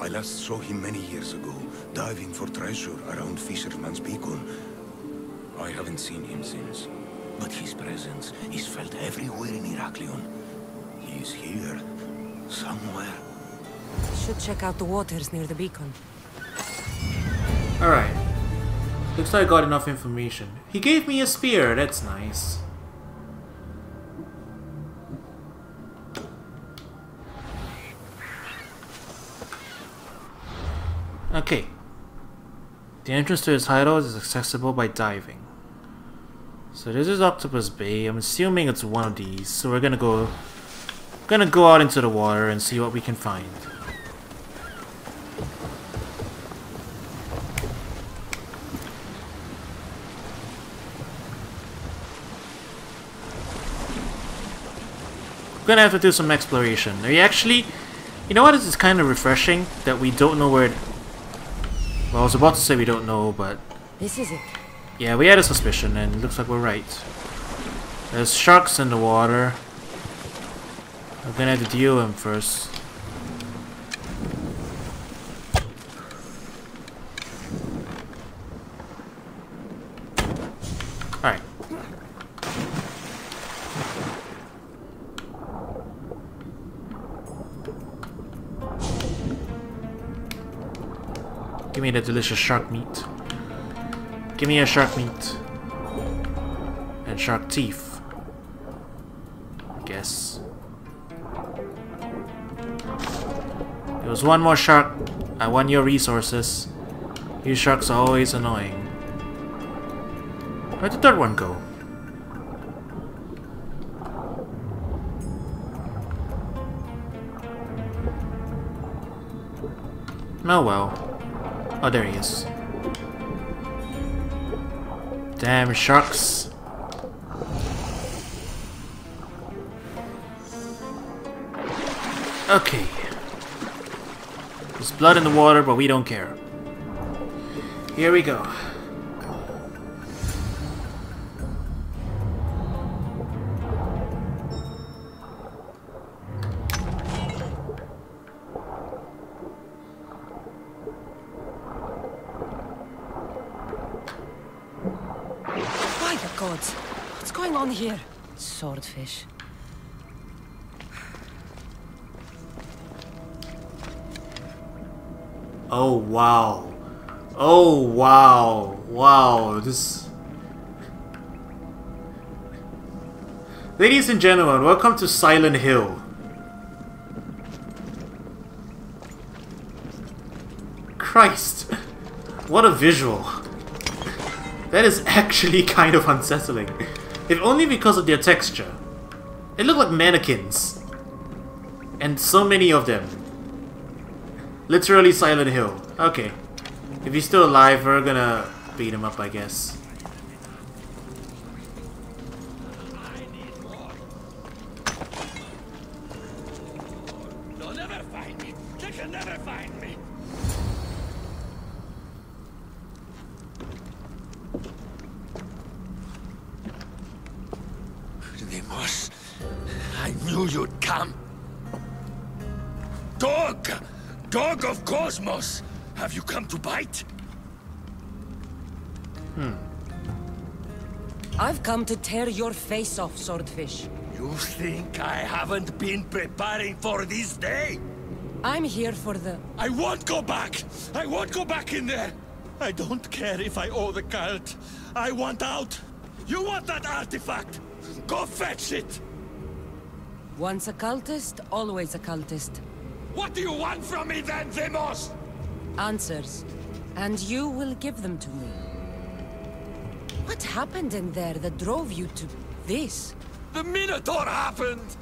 I last saw him many years ago, diving for treasure around Fisherman's Beacon. I haven't seen him since, but his presence is felt everywhere in Heraklion. He's here, somewhere. Should check out the waters near the beacon. Alright. Looks like I got enough information. He gave me a spear, that's nice. Okay. The entrance to his hideout is accessible by diving. So this is Octopus Bay. I'm assuming it's one of these. So we're gonna go out into the water and see what we can find. We're gonna have to do some exploration. Are you actually... You know what? This is kind of refreshing that we don't know where... Well, I was about to say we don't know, but... This is it. Yeah, we had a suspicion, and it looks like we're right. There's sharks in the water. We're gonna have to deal with them first. Alright. Give me the delicious shark meat. Give me a shark meat. And shark teeth. I guess. There was one more shark. I want your resources. You sharks are always annoying. Where'd the third one go? Oh well. Oh, there he is. Damn sharks. Okay. There's blood in the water, but we don't care. Here we go. By the gods! What's going on here? Swordfish. Oh wow. Oh wow. Wow. This... Ladies and gentlemen, welcome to Silent Hill. Christ. What a visual. That is actually kind of unsettling. If only because of their texture. They look like mannequins. And so many of them. Literally Silent Hill. Okay. If he's still alive, we're gonna beat him up, I guess. They'll never find me. They can never find me. Deimos, I knew you'd come. Dog! Dog of Cosmos! Have you come to bite? I've come to tear your face off, Swordfish. You think I haven't been preparing for this day? I'm here for the... I won't go back! I won't go back in there! I don't care if I owe the cult. I want out! You want that artifact? Go fetch it! Once a cultist, always a cultist. What do you want from me then, Deimos? Answers. And you will give them to me. What happened in there that drove you to this? The Minotaur happened!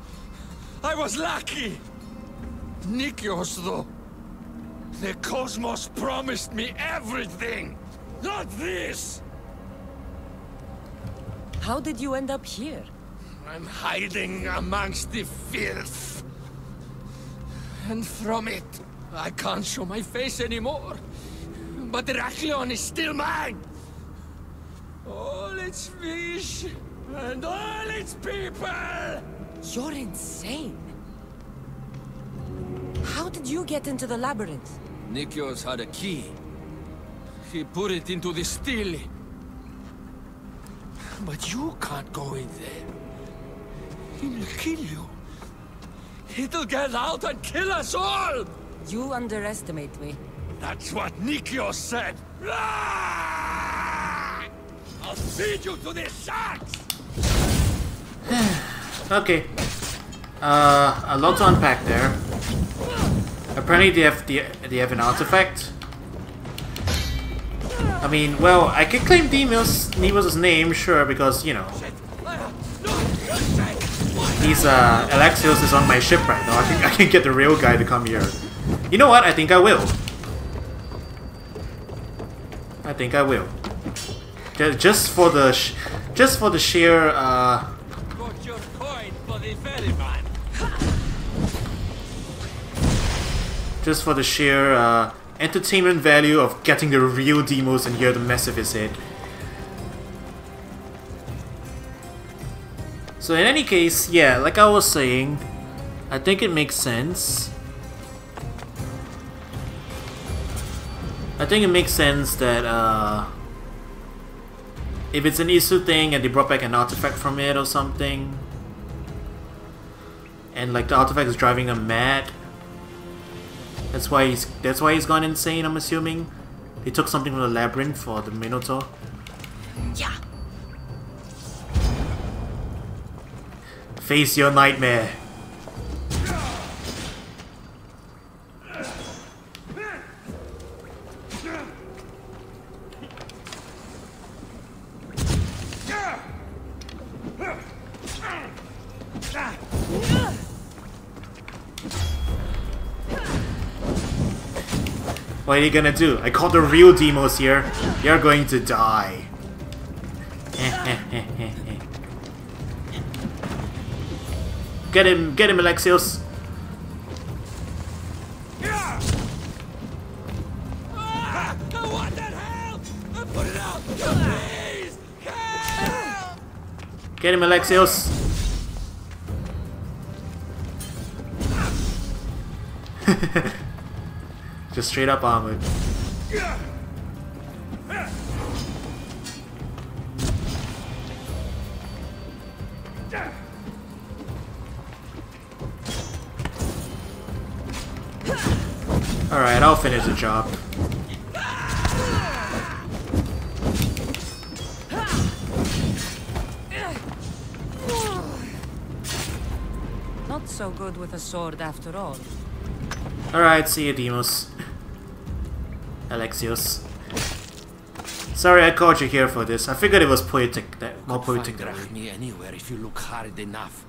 I was lucky! Nikios, though. The cosmos promised me everything! Not this! How did you end up here? I'm hiding amongst the filth. And from it, I can't show my face anymore. But Heraklion is still mine! All its fish, and all its people! You're insane. How did you get into the labyrinth? Nikios had a key. He put it into the stele. But you can't go in there. It'll kill you. It'll get out and kill us all! You underestimate me. That's what Nikios said! Ah! I'll feed you to the sharks! Okay. A lot to unpack there. Apparently they have an artifact. I mean, well, I could claim Nemo's name, sure, because, you know, he's, Alexios is on my ship right now. I can get the real guy to come here. You know what? I think I will. I think I will. Just for the sheer, Got your coin for the ferryman. just for the sheer, entertainment value of getting the real Deimos and hear the mess of his head. So in any case, yeah, like I was saying, I think it makes sense. I think it makes sense that if it's an Isu thing and they brought back an artifact from it or something, and like the artifact is driving him mad, that's why he's gone insane, I'm assuming. They took something from the labyrinth for the Minotaur. Yeah. Face your nightmare. What are you gonna do? I caught the real Deimos here. You're going to die. Get him, Alexios. I want that help! Put it out! Please! Help! Get him, Alexios. Just straight up armored. Alright, I'll finish the job. Not so good with a sword after all. Alright, see you, Deimos. Alexios. Sorry I called you here for this. I figured it was poetic, more poetic than Find me anywhere if you look hard enough.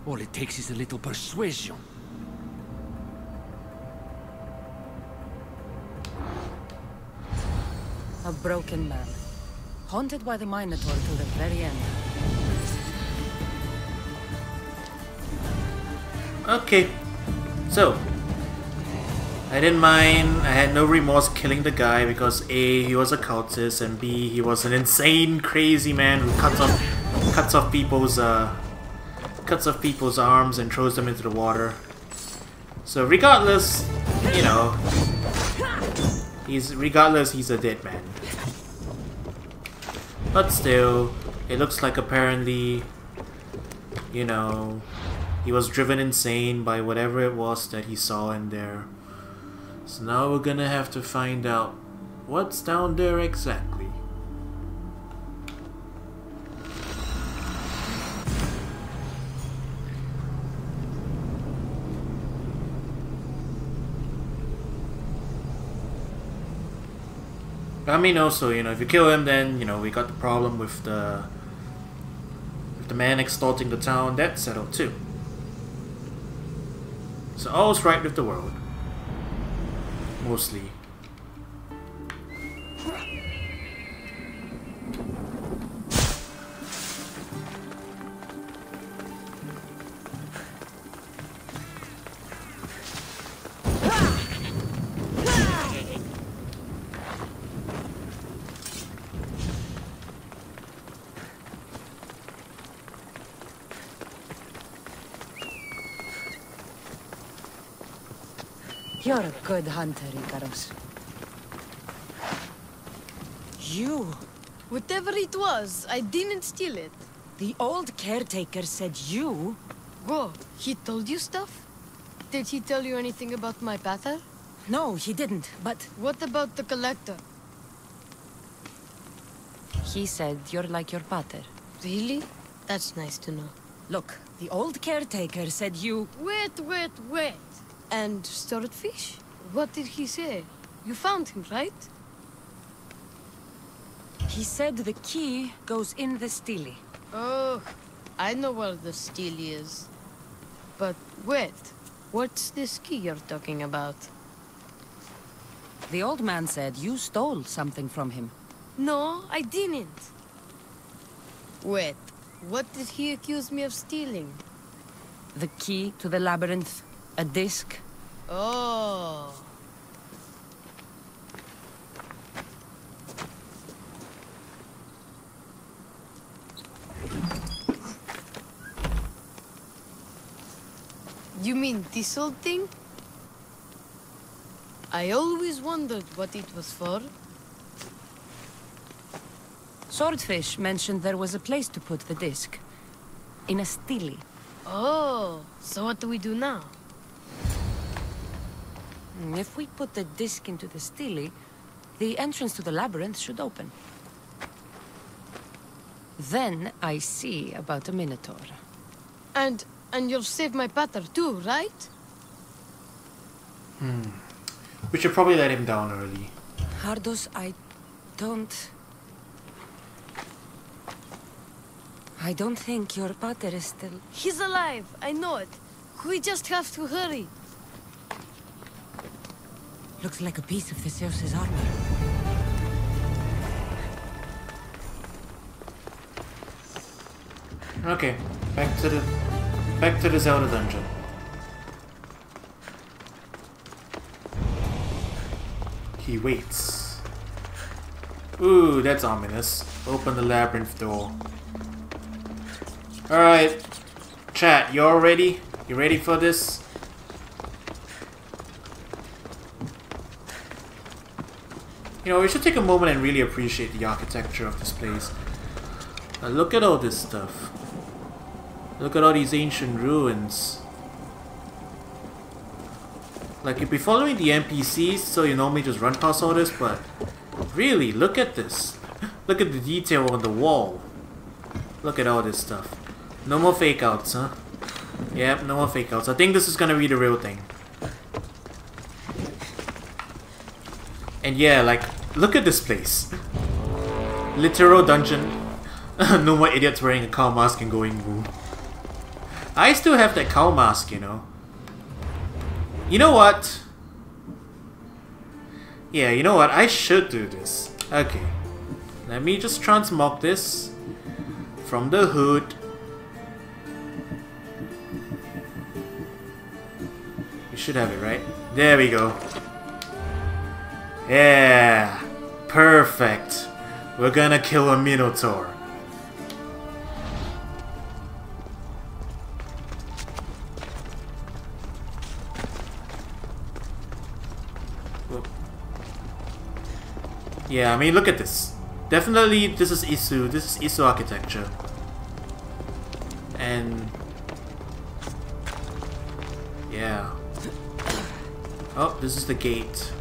All it takes is a little persuasion. A broken man. Haunted by the Minotaur till the very end. Okay. So, I didn't mind. I had no remorse killing the guy because A, he was a cultist, and B, he was an insane, crazy man who cuts off people's arms and throws them into the water. So regardless, you know, he's a dead man. But still, it looks like apparently, you know, he was driven insane by whatever it was that he saw in there. So now we're gonna have to find out what's down there exactly. I mean, also, you know, if you kill him, then, you know, we got the problem with the man extorting the town. That's settled too. So all's right with the world. Mostly. You're a good hunter, Icarus. You... Whatever it was, I didn't steal it. The old caretaker said you... Whoa, he told you stuff? Did he tell you anything about my pater? No, he didn't, but... What about the collector? He said you're like your pater. Really? That's nice to know. Look, the old caretaker said you... Wait. And swordfish? What did he say? You found him, right? He said the key goes in the stele. Oh, I know where the stele is. But wait, what's this key you're talking about? The old man said you stole something from him. No, I didn't. Wait, what did he accuse me of stealing? The key to the labyrinth. A disc. Oh. You mean this old thing? I always wondered what it was for. Swordfish mentioned there was a place to put the disc. In a stele. Oh, so what do we do now? If we put the disc into the stele, the entrance to the labyrinth should open. Then I see about a Minotaur. And you'll save my pater too, right? We should probably let him down early. Hardos, I don't think your pater is still... He's alive, I know it. We just have to hurry. Looks like a piece of Theseus' armor. Okay, back to the Zelda dungeon. He waits. Ooh, that's ominous. Open the labyrinth door. Alright, chat, you all ready? You ready for this? You know, we should take a moment and really appreciate the architecture of this place. Look at all this stuff. Look at all these ancient ruins. Like, you'd be following the NPCs, so you normally just run past all this, but really, look at this. Look at the detail on the wall. Look at all this stuff. No more fake outs, huh? Yep, no more fake outs. I think this is gonna be the real thing. And yeah, like, look at this place. Literal dungeon. No more idiots wearing a cow mask and going woo. I still have that cow mask, you know. You know what? Yeah, you know what? I should do this. Okay. Let me just transmog this from the hood. You should have it, right? There we go. Yeah. Perfect. We're gonna kill a Minotaur. Yeah, I mean, look at this. Definitely, this is Isu. This is Isu architecture. And... yeah. Oh, this is the gate.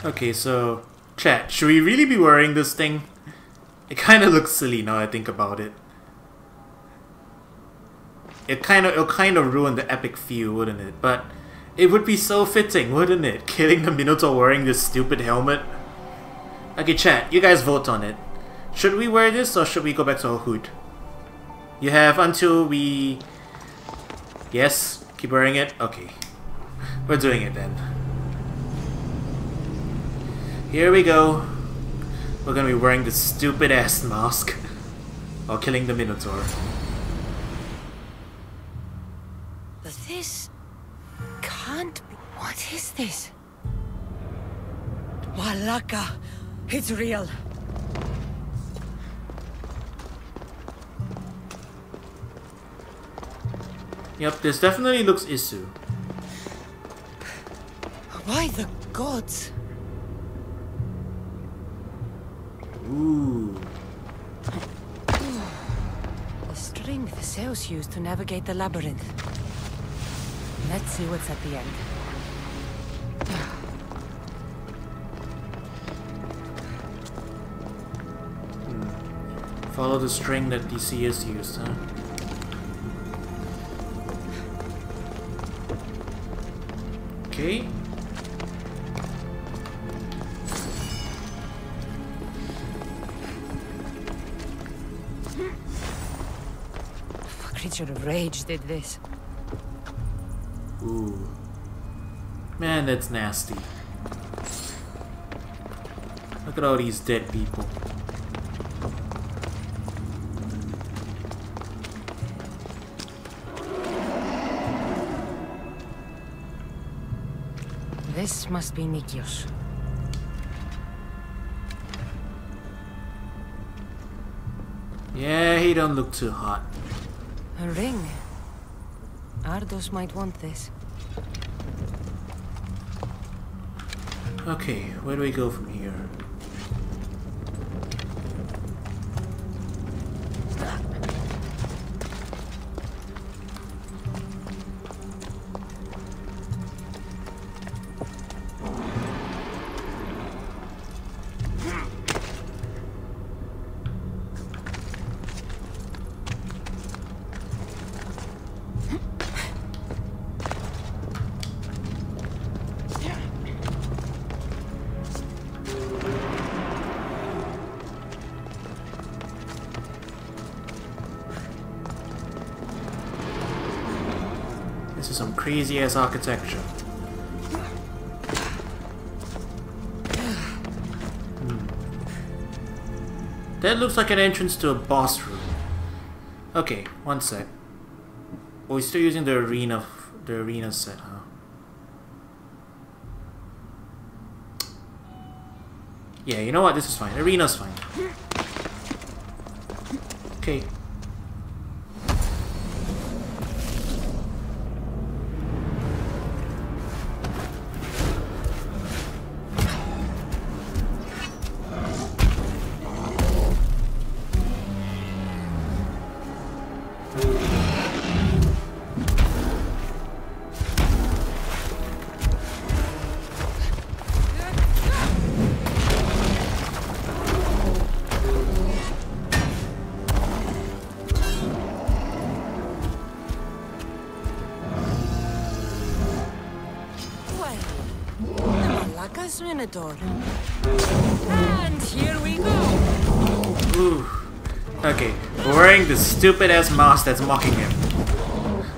Okay, so chat, should we really be wearing this thing? It kind of looks silly now I think about it. It'll kind of ruin the epic feel, wouldn't it? But it would be so fitting, wouldn't it? Killing the Minotaur wearing this stupid helmet. Okay, chat, you guys vote on it. Should we wear this or should we go back to our hood? You have until we... Yes? Keep wearing it? Okay. We're doing it then. Here we go. We're gonna be wearing this stupid ass mask while killing the Minotaur. This can't be. What is this? Walaka! It's real. Yep, this definitely looks Isu. By the gods! Ooh. The string the Zeus used to navigate the labyrinth. Let's see what's at the end. Follow the string that Theseus used, huh? Okay. A creature of rage did this. Ooh. Man, that's nasty. Look at all these dead people. This must be Nikios. Yeah, he don't look too hot. A ring. Ardos might want this. Okay, where do we go from here? This is some crazy ass architecture. That looks like an entrance to a boss room. Okay, one sec. Oh, we're still using the arena set, huh? Yeah, you know what? This is fine. Arena's fine. Okay. Minotaur. And here we go. Ooh. Okay, we're wearing this stupid ass mask that's mocking him.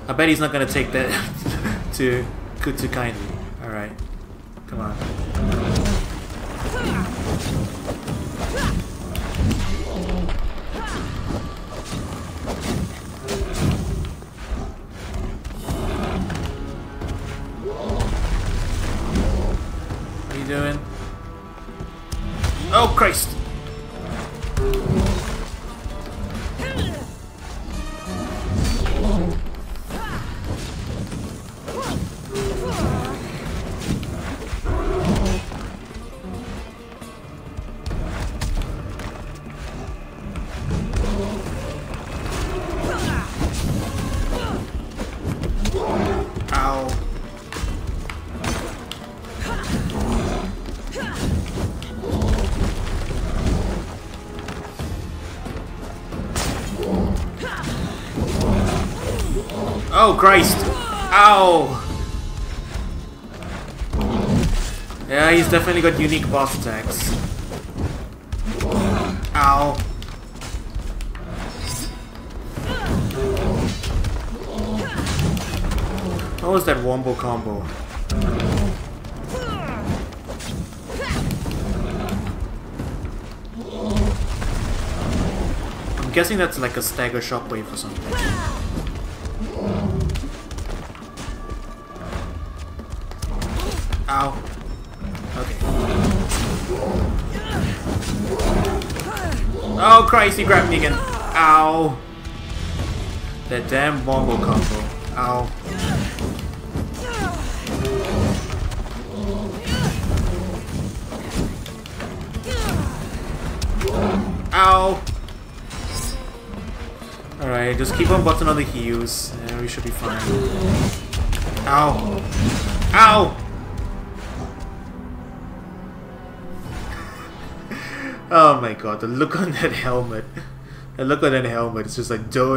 I bet he's not gonna take that too kindly. Alright. Come on. What are you doing? Oh Christ! Ow. Oh Christ! Ow! Yeah, he's definitely got unique boss attacks. Ow! What was that wombo combo? I'm guessing that's like a stagger shockwave or something. Ow. Okay. Oh Christ, he grabbed me again. Ow. That damn wombo combo. Ow. Ow! Alright, just keep on button on the heels and we should be fine. Ow! Ow! Oh my god, the look on that helmet. The look on that helmet is just like, duh.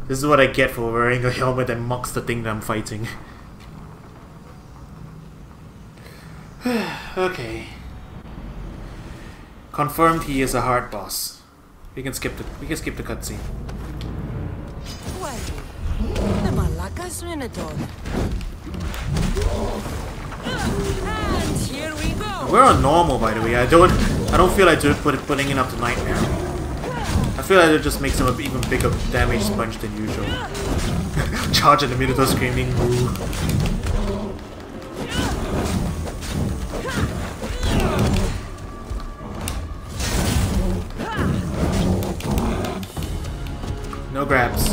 This is what I get for wearing a helmet that mocks the thing that I'm fighting. Okay. Confirmed he is a hard boss. We can skip the cutscene. Well, the Malaka's Minotaur. And here we go. We're on normal, by the way. I don't feel like putting it up to nightmare. I feel like it just makes him an even bigger damage sponge than usual. Charge at the Minotaur screaming, "Ooh." No grabs.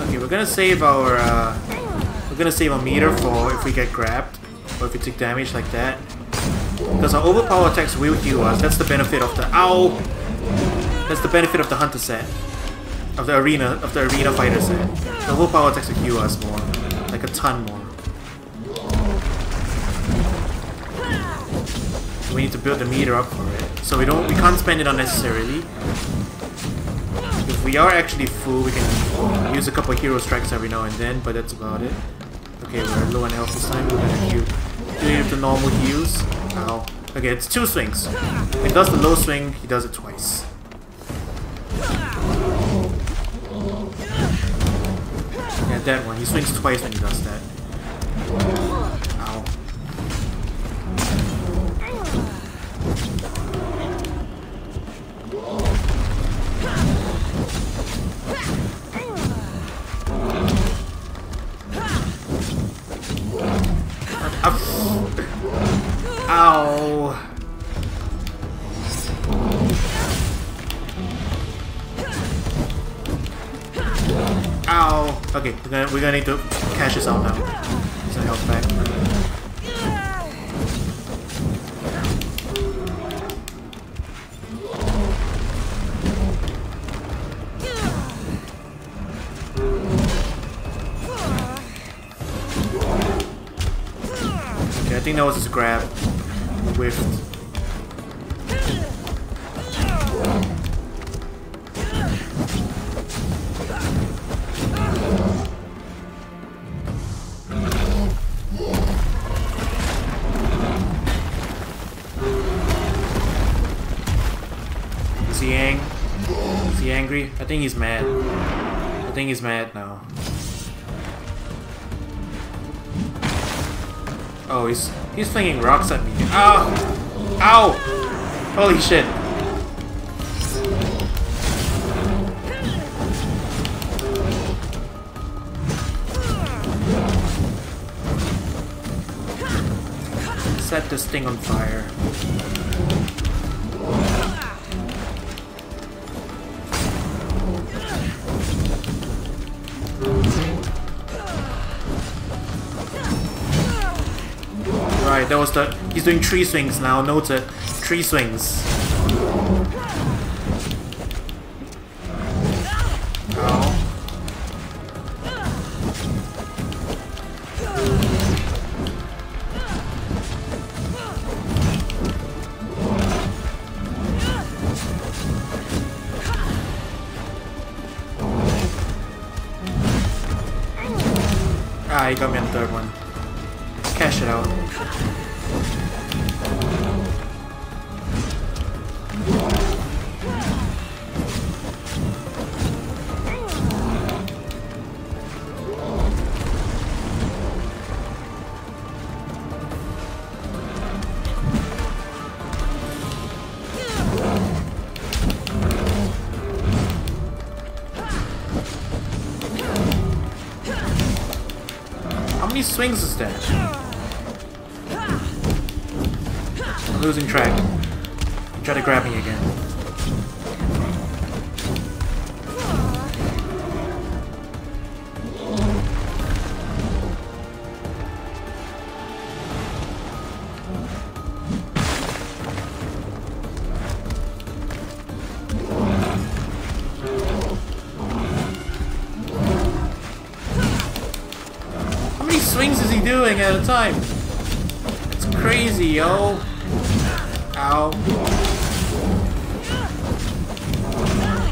Okay, we're gonna save our meter for if we get grabbed or if we take damage like that. Because our overpower attacks will heal us. That's the benefit of the That's the benefit of the hunter set. Of the arena fighter set. The overpower attacks will heal us more. Like a ton more. We need to build the meter up for it. So we can't spend it unnecessarily. If we are actually full, we can use a couple of hero strikes every now and then, but that's about it. Okay, we're low on health this time. We're gonna heal with the normal heals. Ow. Okay, it's 2 swings. If he does the low swing, he does it twice. Yeah, that one. He swings twice when he does that. Ow. Ow. Ow. Okay, we're gonna need to cash this out now. Some health back. Okay, I think that was his grab. Whiffed. Is he angry? I think he's mad. I think he's mad now. Oh, he's flinging rocks at me. Ow! Ow! Holy shit! Set this thing on fire. Right, that was the... He's doing 3 swings now, noted. 3 swings. Ow. Haha, he got me on the third one. Cash it out. How many swings is that? I'm losing track. Try to grab me again. How many swings is he doing at a time? It's crazy, yo. Ow.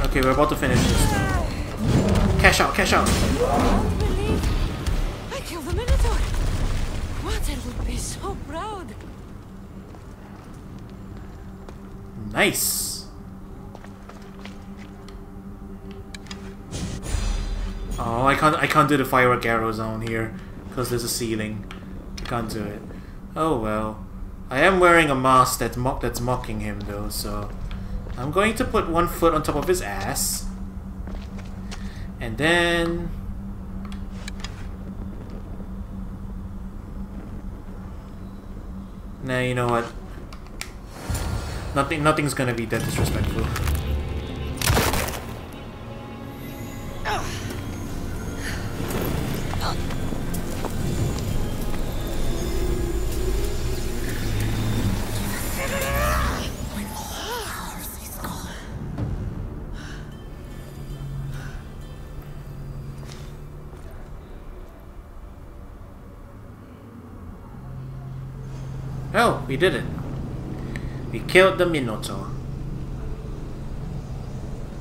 Okay, we're about to finish this. Cash out, cash out. I don't believe I killed the Minotaur. Water would be so proud. Nice. Oh, I can't do the firework arrow zone here because there's a ceiling. I can't do it. Oh well. I am wearing a mask that's mocking him though, so I'm going to put one foot on top of his ass. And then nah, you know what? Nothing's gonna be that disrespectful. Oh, we did it. We killed the Minotaur.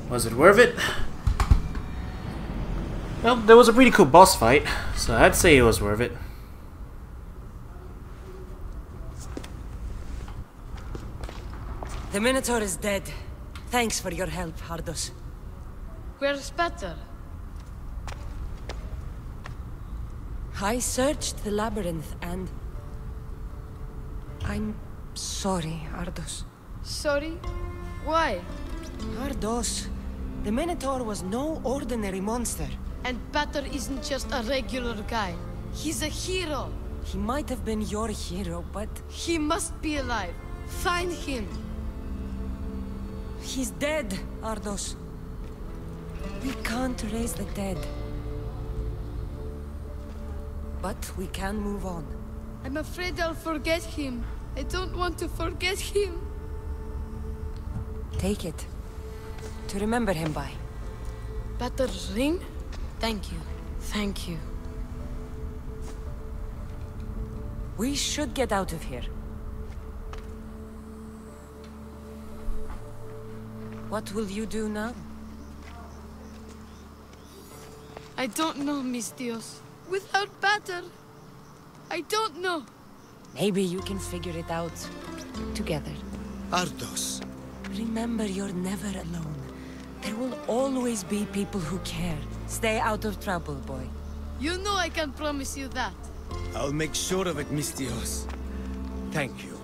Was it worth it? Well, there was a pretty cool boss fight, so I'd say it was worth it. The Minotaur is dead. Thanks for your help, Ardos. Where's better? I searched the labyrinth and... I'm sorry, Ardos. Sorry? Why? Ardos, the Minotaur was no ordinary monster. And Pater isn't just a regular guy. He's a hero. He might have been your hero, but... He must be alive. Find him. He's dead, Ardos. We can't raise the dead. But we can move on. I'm afraid I'll forget him. I don't want to forget him. Take it. To remember him by. Pater's ring? Thank you. Thank you. We should get out of here. What will you do now? I don't know, Mis Dios. Without Pater, I don't know. Maybe you can figure it out together. Ardos. Remember, you're never alone. There will always be people who care. Stay out of trouble, boy. You know I can promise you that. I'll make sure of it, Mistios. Thank you.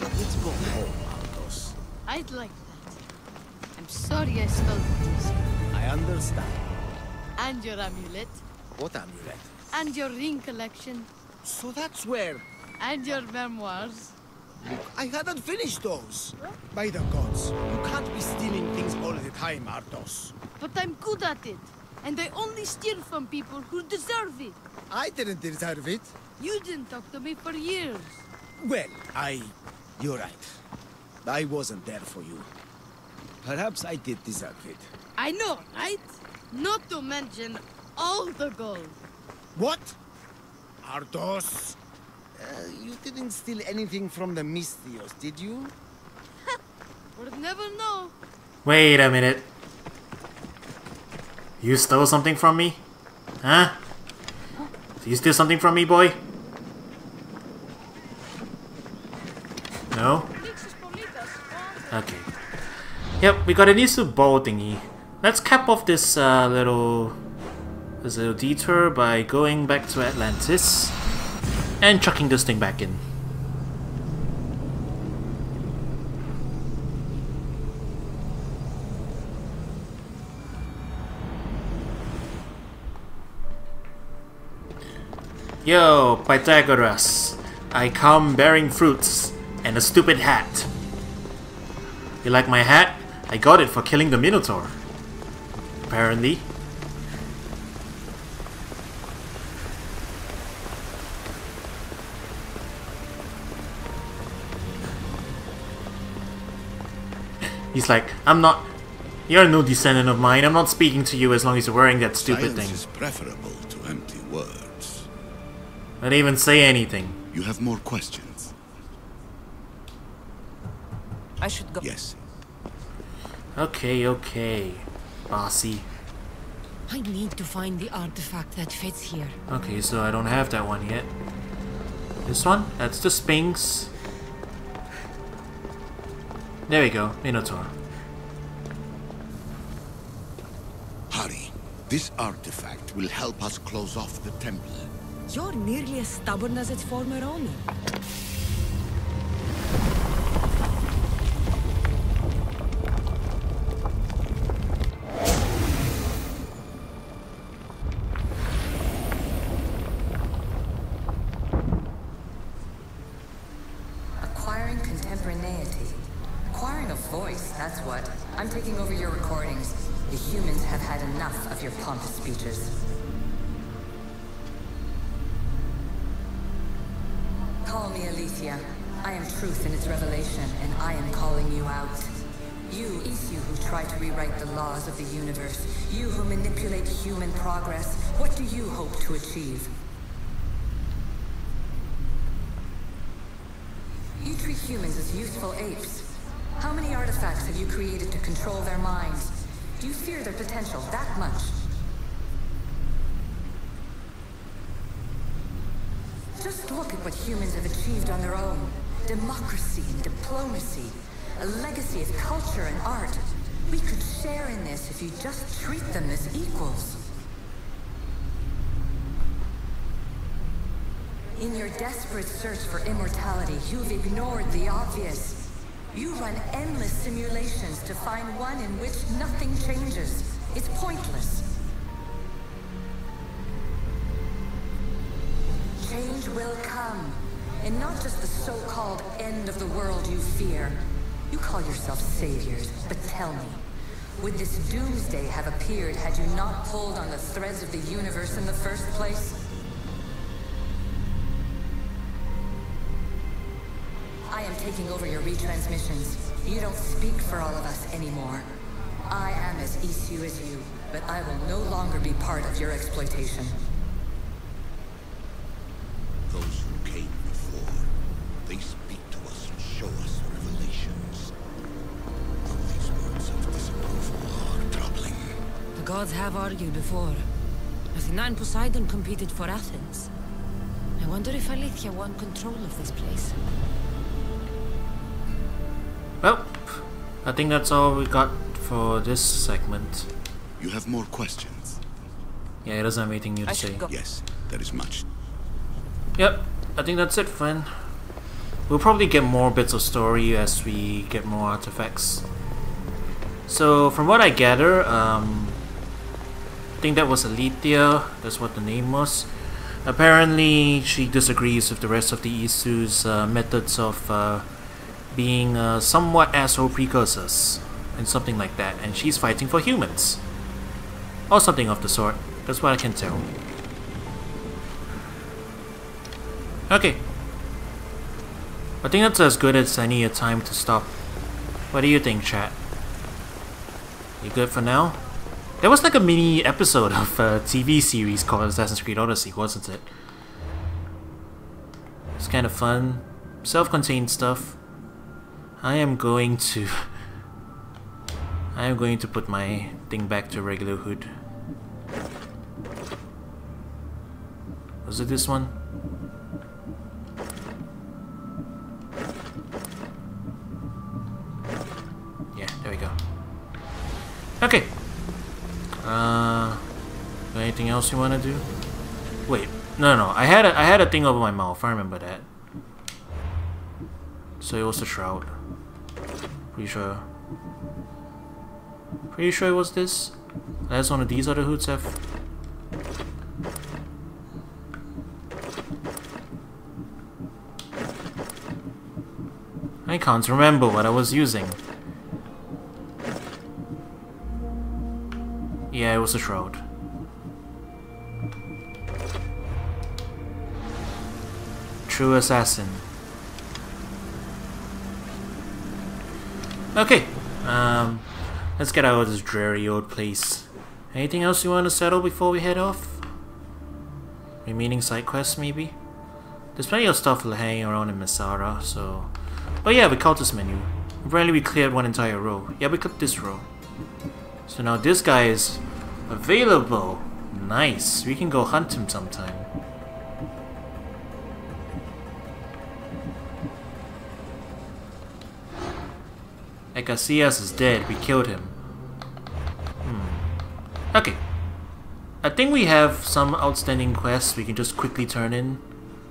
Let's go home, Ardos. I'd like that. I'm sorry I stole this. I understand. And your amulet. What amulet? And your ring collection. So that's where... And your memoirs. I hadn't finished those. By the gods, you can't be stealing things all the time, Ardos. But I'm good at it. And I only steal from people who deserve it. I didn't deserve it. You didn't talk to me for years. Well, you're right. I wasn't there for you. Perhaps I did deserve it. I know, right? Not to mention all the gold. What? Ardos? You didn't steal anything from the Mistios, did you? We'll never know. Wait a minute. You stole something from me? Huh? Do you steal something from me, boy? No? Okay. Yep, we got an Isu bow thingy. Let's cap off this little detour by going back to Atlantis and chucking this thing back in. Yo, Pythagoras, I come bearing fruits and a stupid hat. You like my hat? I got it for killing the Minotaur. Apparently. He's like, you're no descendant of mine, I'm not speaking to you as long as you're wearing that stupid Silence thing. is preferable to empty words. I didn't even say anything. You have more questions? I should go. Yes. Okay, bossy. I need to find the artifact that fits here. Okay, so I don't have that one yet. This one? That's the Sphinx. There we go, Minotaur. Hurry. This artifact will help us close off the temple. You're nearly as stubborn as its former owner. Acquiring contemporaneity. Acquiring a voice, that's what. I'm taking over your recordings. The humans have had enough of your pompous speeches. Call me Aletheia. I am truth in its revelation, and I am calling you out. You, Isu, who try to rewrite the laws of the universe. You who manipulate human progress. What do you hope to achieve? You treat humans as useful apes. How many artifacts have you created to control their minds? Do you fear their potential that much? Just look at what humans have achieved on their own. Democracy and diplomacy. A legacy of culture and art. We could share in this if you just treat them as equals. In your desperate search for immortality, you've ignored the obvious. You run endless simulations to find one in which nothing changes. It's pointless. Change will come, and not just the so-called end of the world you fear. You call yourself saviors, but tell me, would this doomsday have appeared had you not pulled on the threads of the universe in the first place? I am taking over your retransmissions. You don't speak for all of us anymore. I am as Isu as you, but I will no longer be part of your exploitation. Those who came before, they speak to us and show us revelations. Now these words of disapproval are troubling. The gods have argued before. Athena and Poseidon competed for Athens. I wonder if Aletheia won control of this place. Well, I think that's all we got for this segment. You have more questions? Yeah, he doesn't have anything new to say. Yes, there is much. Yep, I think that's it, friend. We'll probably get more bits of story as we get more artifacts. So, from what I gather, I think that was Aletheia, that's what the name was. Apparently, she disagrees with the rest of the Isu's methods of being somewhat asshole precursors, and something like that, and she's fighting for humans. Or something of the sort, that's what I can tell. Okay. I think that's as good as any time to stop. What do you think, chat? You good for now? There was like a mini episode of a TV series called Assassin's Creed Odyssey, wasn't it? It's kind of fun. Self-contained stuff. I am going to put my thing back to regular hood. Was it this one? Yeah, there we go. Okay. Anything else you wanna do? Wait, no. I had a thing over my mouth. I remember that. So it was the shroud. Pretty sure. Pretty sure it was this. Unless one of these other hoods have. I can't remember what I was using. Yeah, it was a shroud. True assassin. Okay. Let's get out of this dreary old place. Anything else you want to settle before we head off? Remaining side quests, maybe? There's plenty of stuff hanging around in Masara, so... Oh yeah, we caught this menu. Apparently we cleared one entire row. Yeah, we clicked this row. So now this guy is available. Nice. We can go hunt him sometime. Ekasias is dead. We killed him. Okay. I think we have some outstanding quests we can just quickly turn in.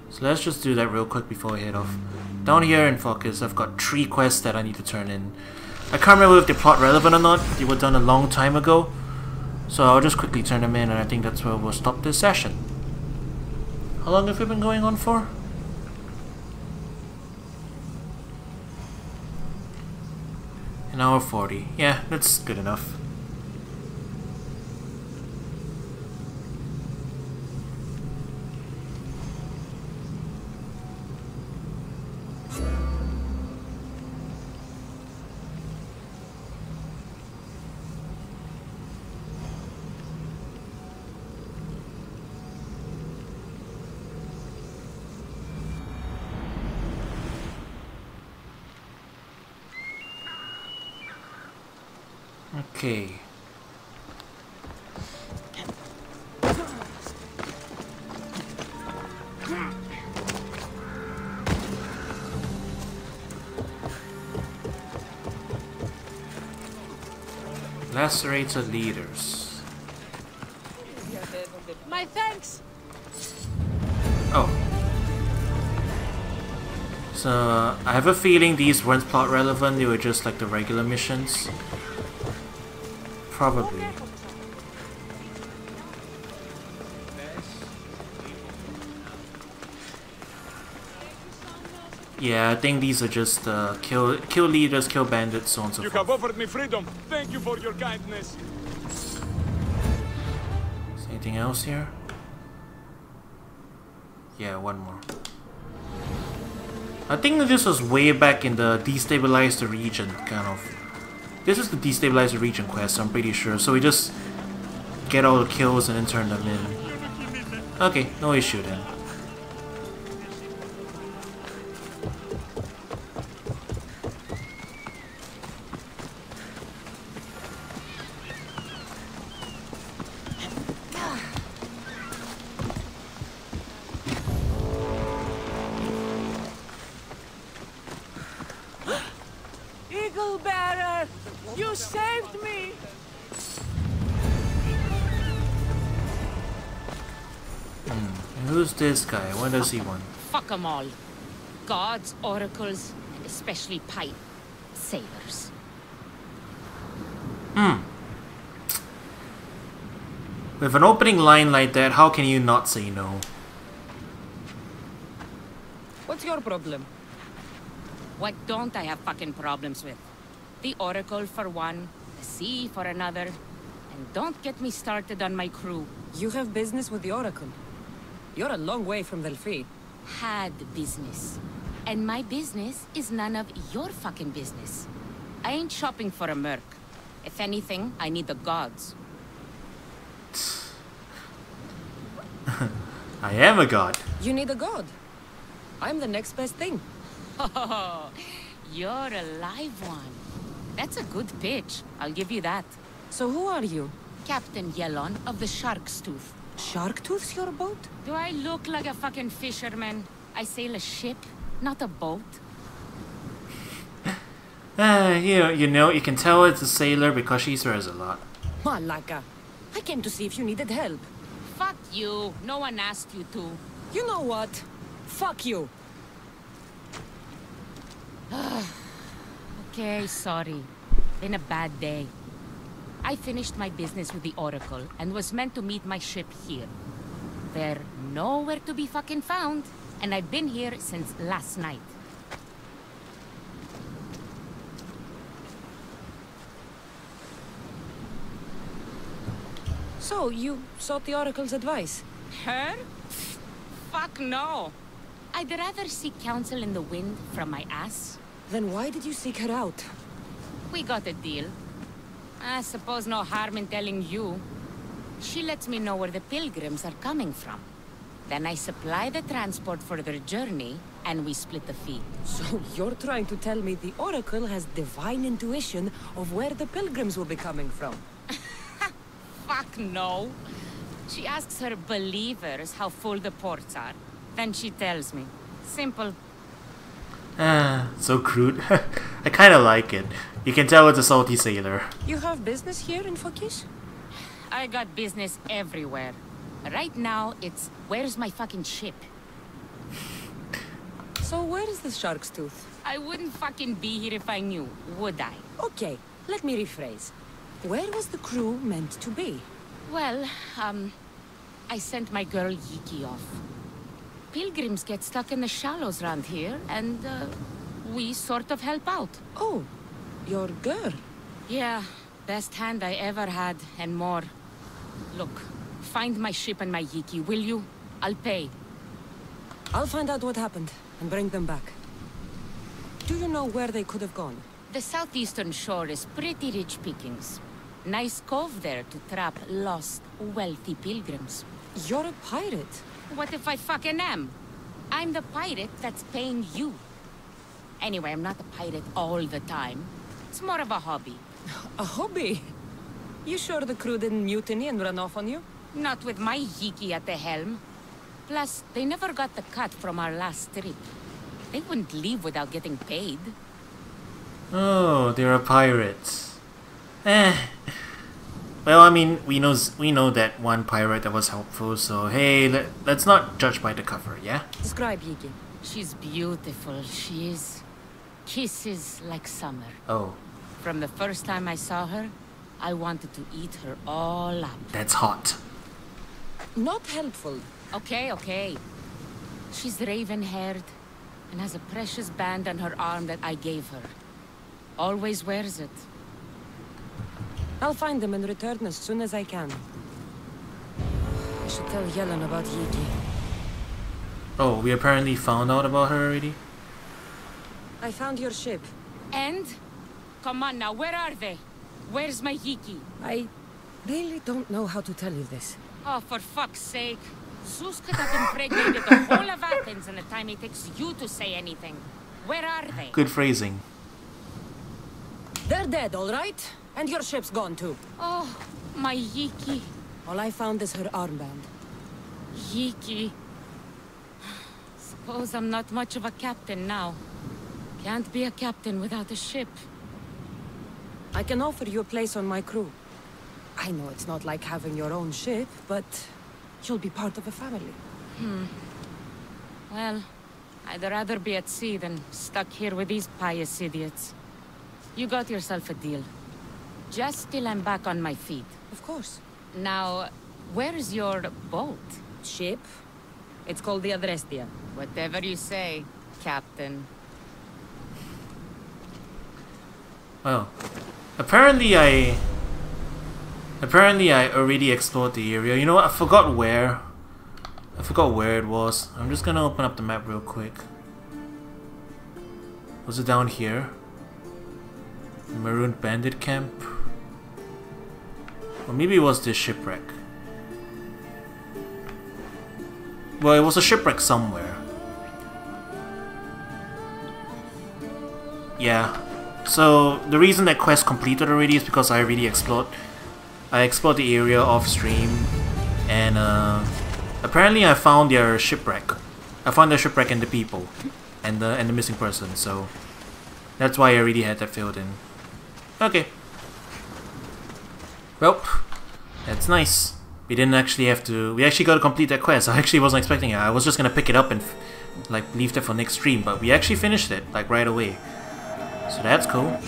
So let's just do that real quick before we head off. Down here in Focus, I've got 3 quests that I need to turn in. I can't remember if they're plot relevant or not. They were done a long time ago. So I'll just quickly turn them in, and I think that's where we'll stop this session. How long have we been going on for? An hour 40. Yeah, that's good enough. Okay. Lacerated leaders. My thanks. Oh. So, I have a feeling these weren't plot relevant, they were just like the regular missions. Probably. Yeah, I think these are just kill leaders, kill bandits, so on and so forth. You have offered me freedom. Thank you for your kindness. Is anything else here? Yeah, one more. I think this was way back in the destabilize the region kind of. This is the destabilize the region quest, I'm pretty sure. So we just get all the kills and then turn them in. Okay, no issue then. Eagle Bearer, you saved me. Who's this guy? What does he want? Fuck 'em all. Gods, oracles, and especially pipe savers. With an opening line like that, how can you not say no? What's your problem? What don't I have fucking problems with? The oracle for one, the sea for another, and don't get me started on my crew. You have business with the Oracle. You're a long way from Delphi. Had business. And my business is none of your fucking business. I ain't shopping for a merc. If anything, I need the gods. I am a god. You need a god. I'm the next best thing. Oh, you're a live one. That's a good pitch. I'll give you that. So who are you? Captain Yelon of the Shark's Tooth. Sharktooth's your boat? Do I look like a fucking fisherman? I sail a ship, not a boat. You know, you can tell it's a sailor because she swears a lot. Malaka. I came to see if you needed help. Fuck you. No one asked you to. You know what? Fuck you. Okay, sorry. Been a bad day. I finished my business with the Oracle and was meant to meet my ship here. They're nowhere to be fucking found, and I've been here since last night. So, you sought the Oracle's advice? Her? Fuck no. I'd rather seek counsel in the wind from my ass. Then why did you seek her out? We got a deal. I suppose no harm in telling you. She lets me know where the pilgrims are coming from. Then I supply the transport for their journey, and we split the fee. So you're trying to tell me the Oracle has divine intuition of where the pilgrims will be coming from? Fuck no. She asks her believers how full the ports are. Then she tells me. Simple. So crude. I kinda like it. You can tell it's a salty sailor. You have business here in Fokish? I got business everywhere. Right now, it's where's my fucking ship? So where is the Shark's Tooth? I wouldn't fucking be here if I knew, would I? Okay, let me rephrase. Where was the crew meant to be? Well, I sent my girl Yiki off. Pilgrims get stuck in the shallows around here, and, we sort of help out. Oh, your girl? Yeah, best hand I ever had, and more. Look, find my ship and my Yiki, will you? I'll pay. I'll find out what happened, and bring them back. Do you know where they could have gone? The southeastern shore is pretty rich pickings. Nice cove there to trap lost, wealthy pilgrims. You're a pirate. What if I fucking am? I'm the pirate that's paying you. Anyway, I'm not a pirate all the time. It's more of a hobby. A hobby? You sure the crew didn't mutiny and run off on you? Not with my Yiki at the helm. Plus, they never got the cut from our last trip. They wouldn't leave without getting paid. Oh, they're a pirate. Well, I mean, we know that one pirate that was helpful, so hey, let's not judge by the cover, yeah? Describe Yiki. She's beautiful, she is. Kisses like summer. Oh. From the first time I saw her, I wanted to eat her all up. That's hot. Not helpful. Okay. She's raven-haired and has a precious band on her arm that I gave her. Always wears it. I'll find them and return as soon as I can. I should tell Yellen about Yiki. Oh, we apparently found out about her already? I found your ship. And? Come on now, where are they? Where's my Yiki? I really don't know how to tell you this. Oh, for fuck's sake. Zeus could have impregnated the whole of Athens in the time it takes you to say anything. Where are they? Good phrasing. They're dead, all right? And your ship's gone too. Oh, my Yiki. All I found is her armband. Yiki. Suppose I'm not much of a captain now. Can't be a captain without a ship. I can offer you a place on my crew. I know it's not like having your own ship, but you'll be part of a family. Well, I'd rather be at sea than stuck here with these pious idiots. You got yourself a deal. Just till I'm back on my feet. Of course. Now, where's your boat? Ship? It's called the Adrestia. Whatever you say, Captain. Well, apparently I already explored the area. You know what? I forgot where it was. I'm just gonna open up the map real quick. Was it down here? Maroon Bandit Camp? Or maybe it was this shipwreck. Well, it was a shipwreck somewhere. Yeah. So the reason that quest completed already is because I already explored. I explored the area off stream. and apparently I found their shipwreck. I found their shipwreck and the people, and the missing person. So that's why I already had that filled in. Okay. Well, that's nice. We didn't actually have to. We actually got to complete that quest. I actually wasn't expecting it. I was just gonna pick it up and like leave that for next stream, but we actually finished it like right away. So that's cool.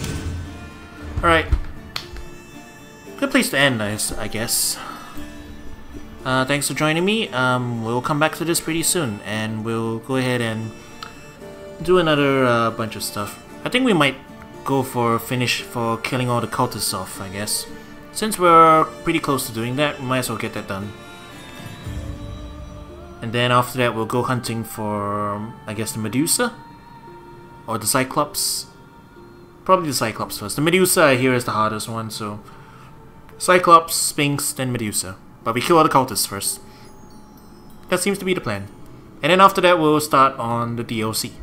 All right. Good place to end, I guess. Thanks for joining me. We'll come back to this pretty soon, and we'll go ahead and do another bunch of stuff. I think we might go for killing all the cultists off, I guess. Since we're pretty close to doing that, we might as well get that done. And then after that, we'll go hunting for, I guess, the Medusa? Or the Cyclops? Probably the Cyclops first. The Medusa, I hear, is the hardest one, so... Cyclops, Sphinx, then Medusa. But we kill all the cultists first. That seems to be the plan. And then after that, we'll start on the DLC.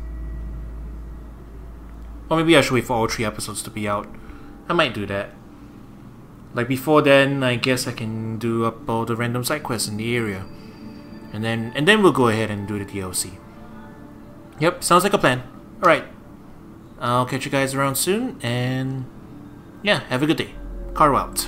Or maybe I should wait for all 3 episodes to be out. I might do that. Like before then, I guess I can do up all the random side quests in the area. And then we'll go ahead and do the DLC. Yep, sounds like a plan. Alright. I'll catch you guys around soon, and yeah, have a good day. Coro out.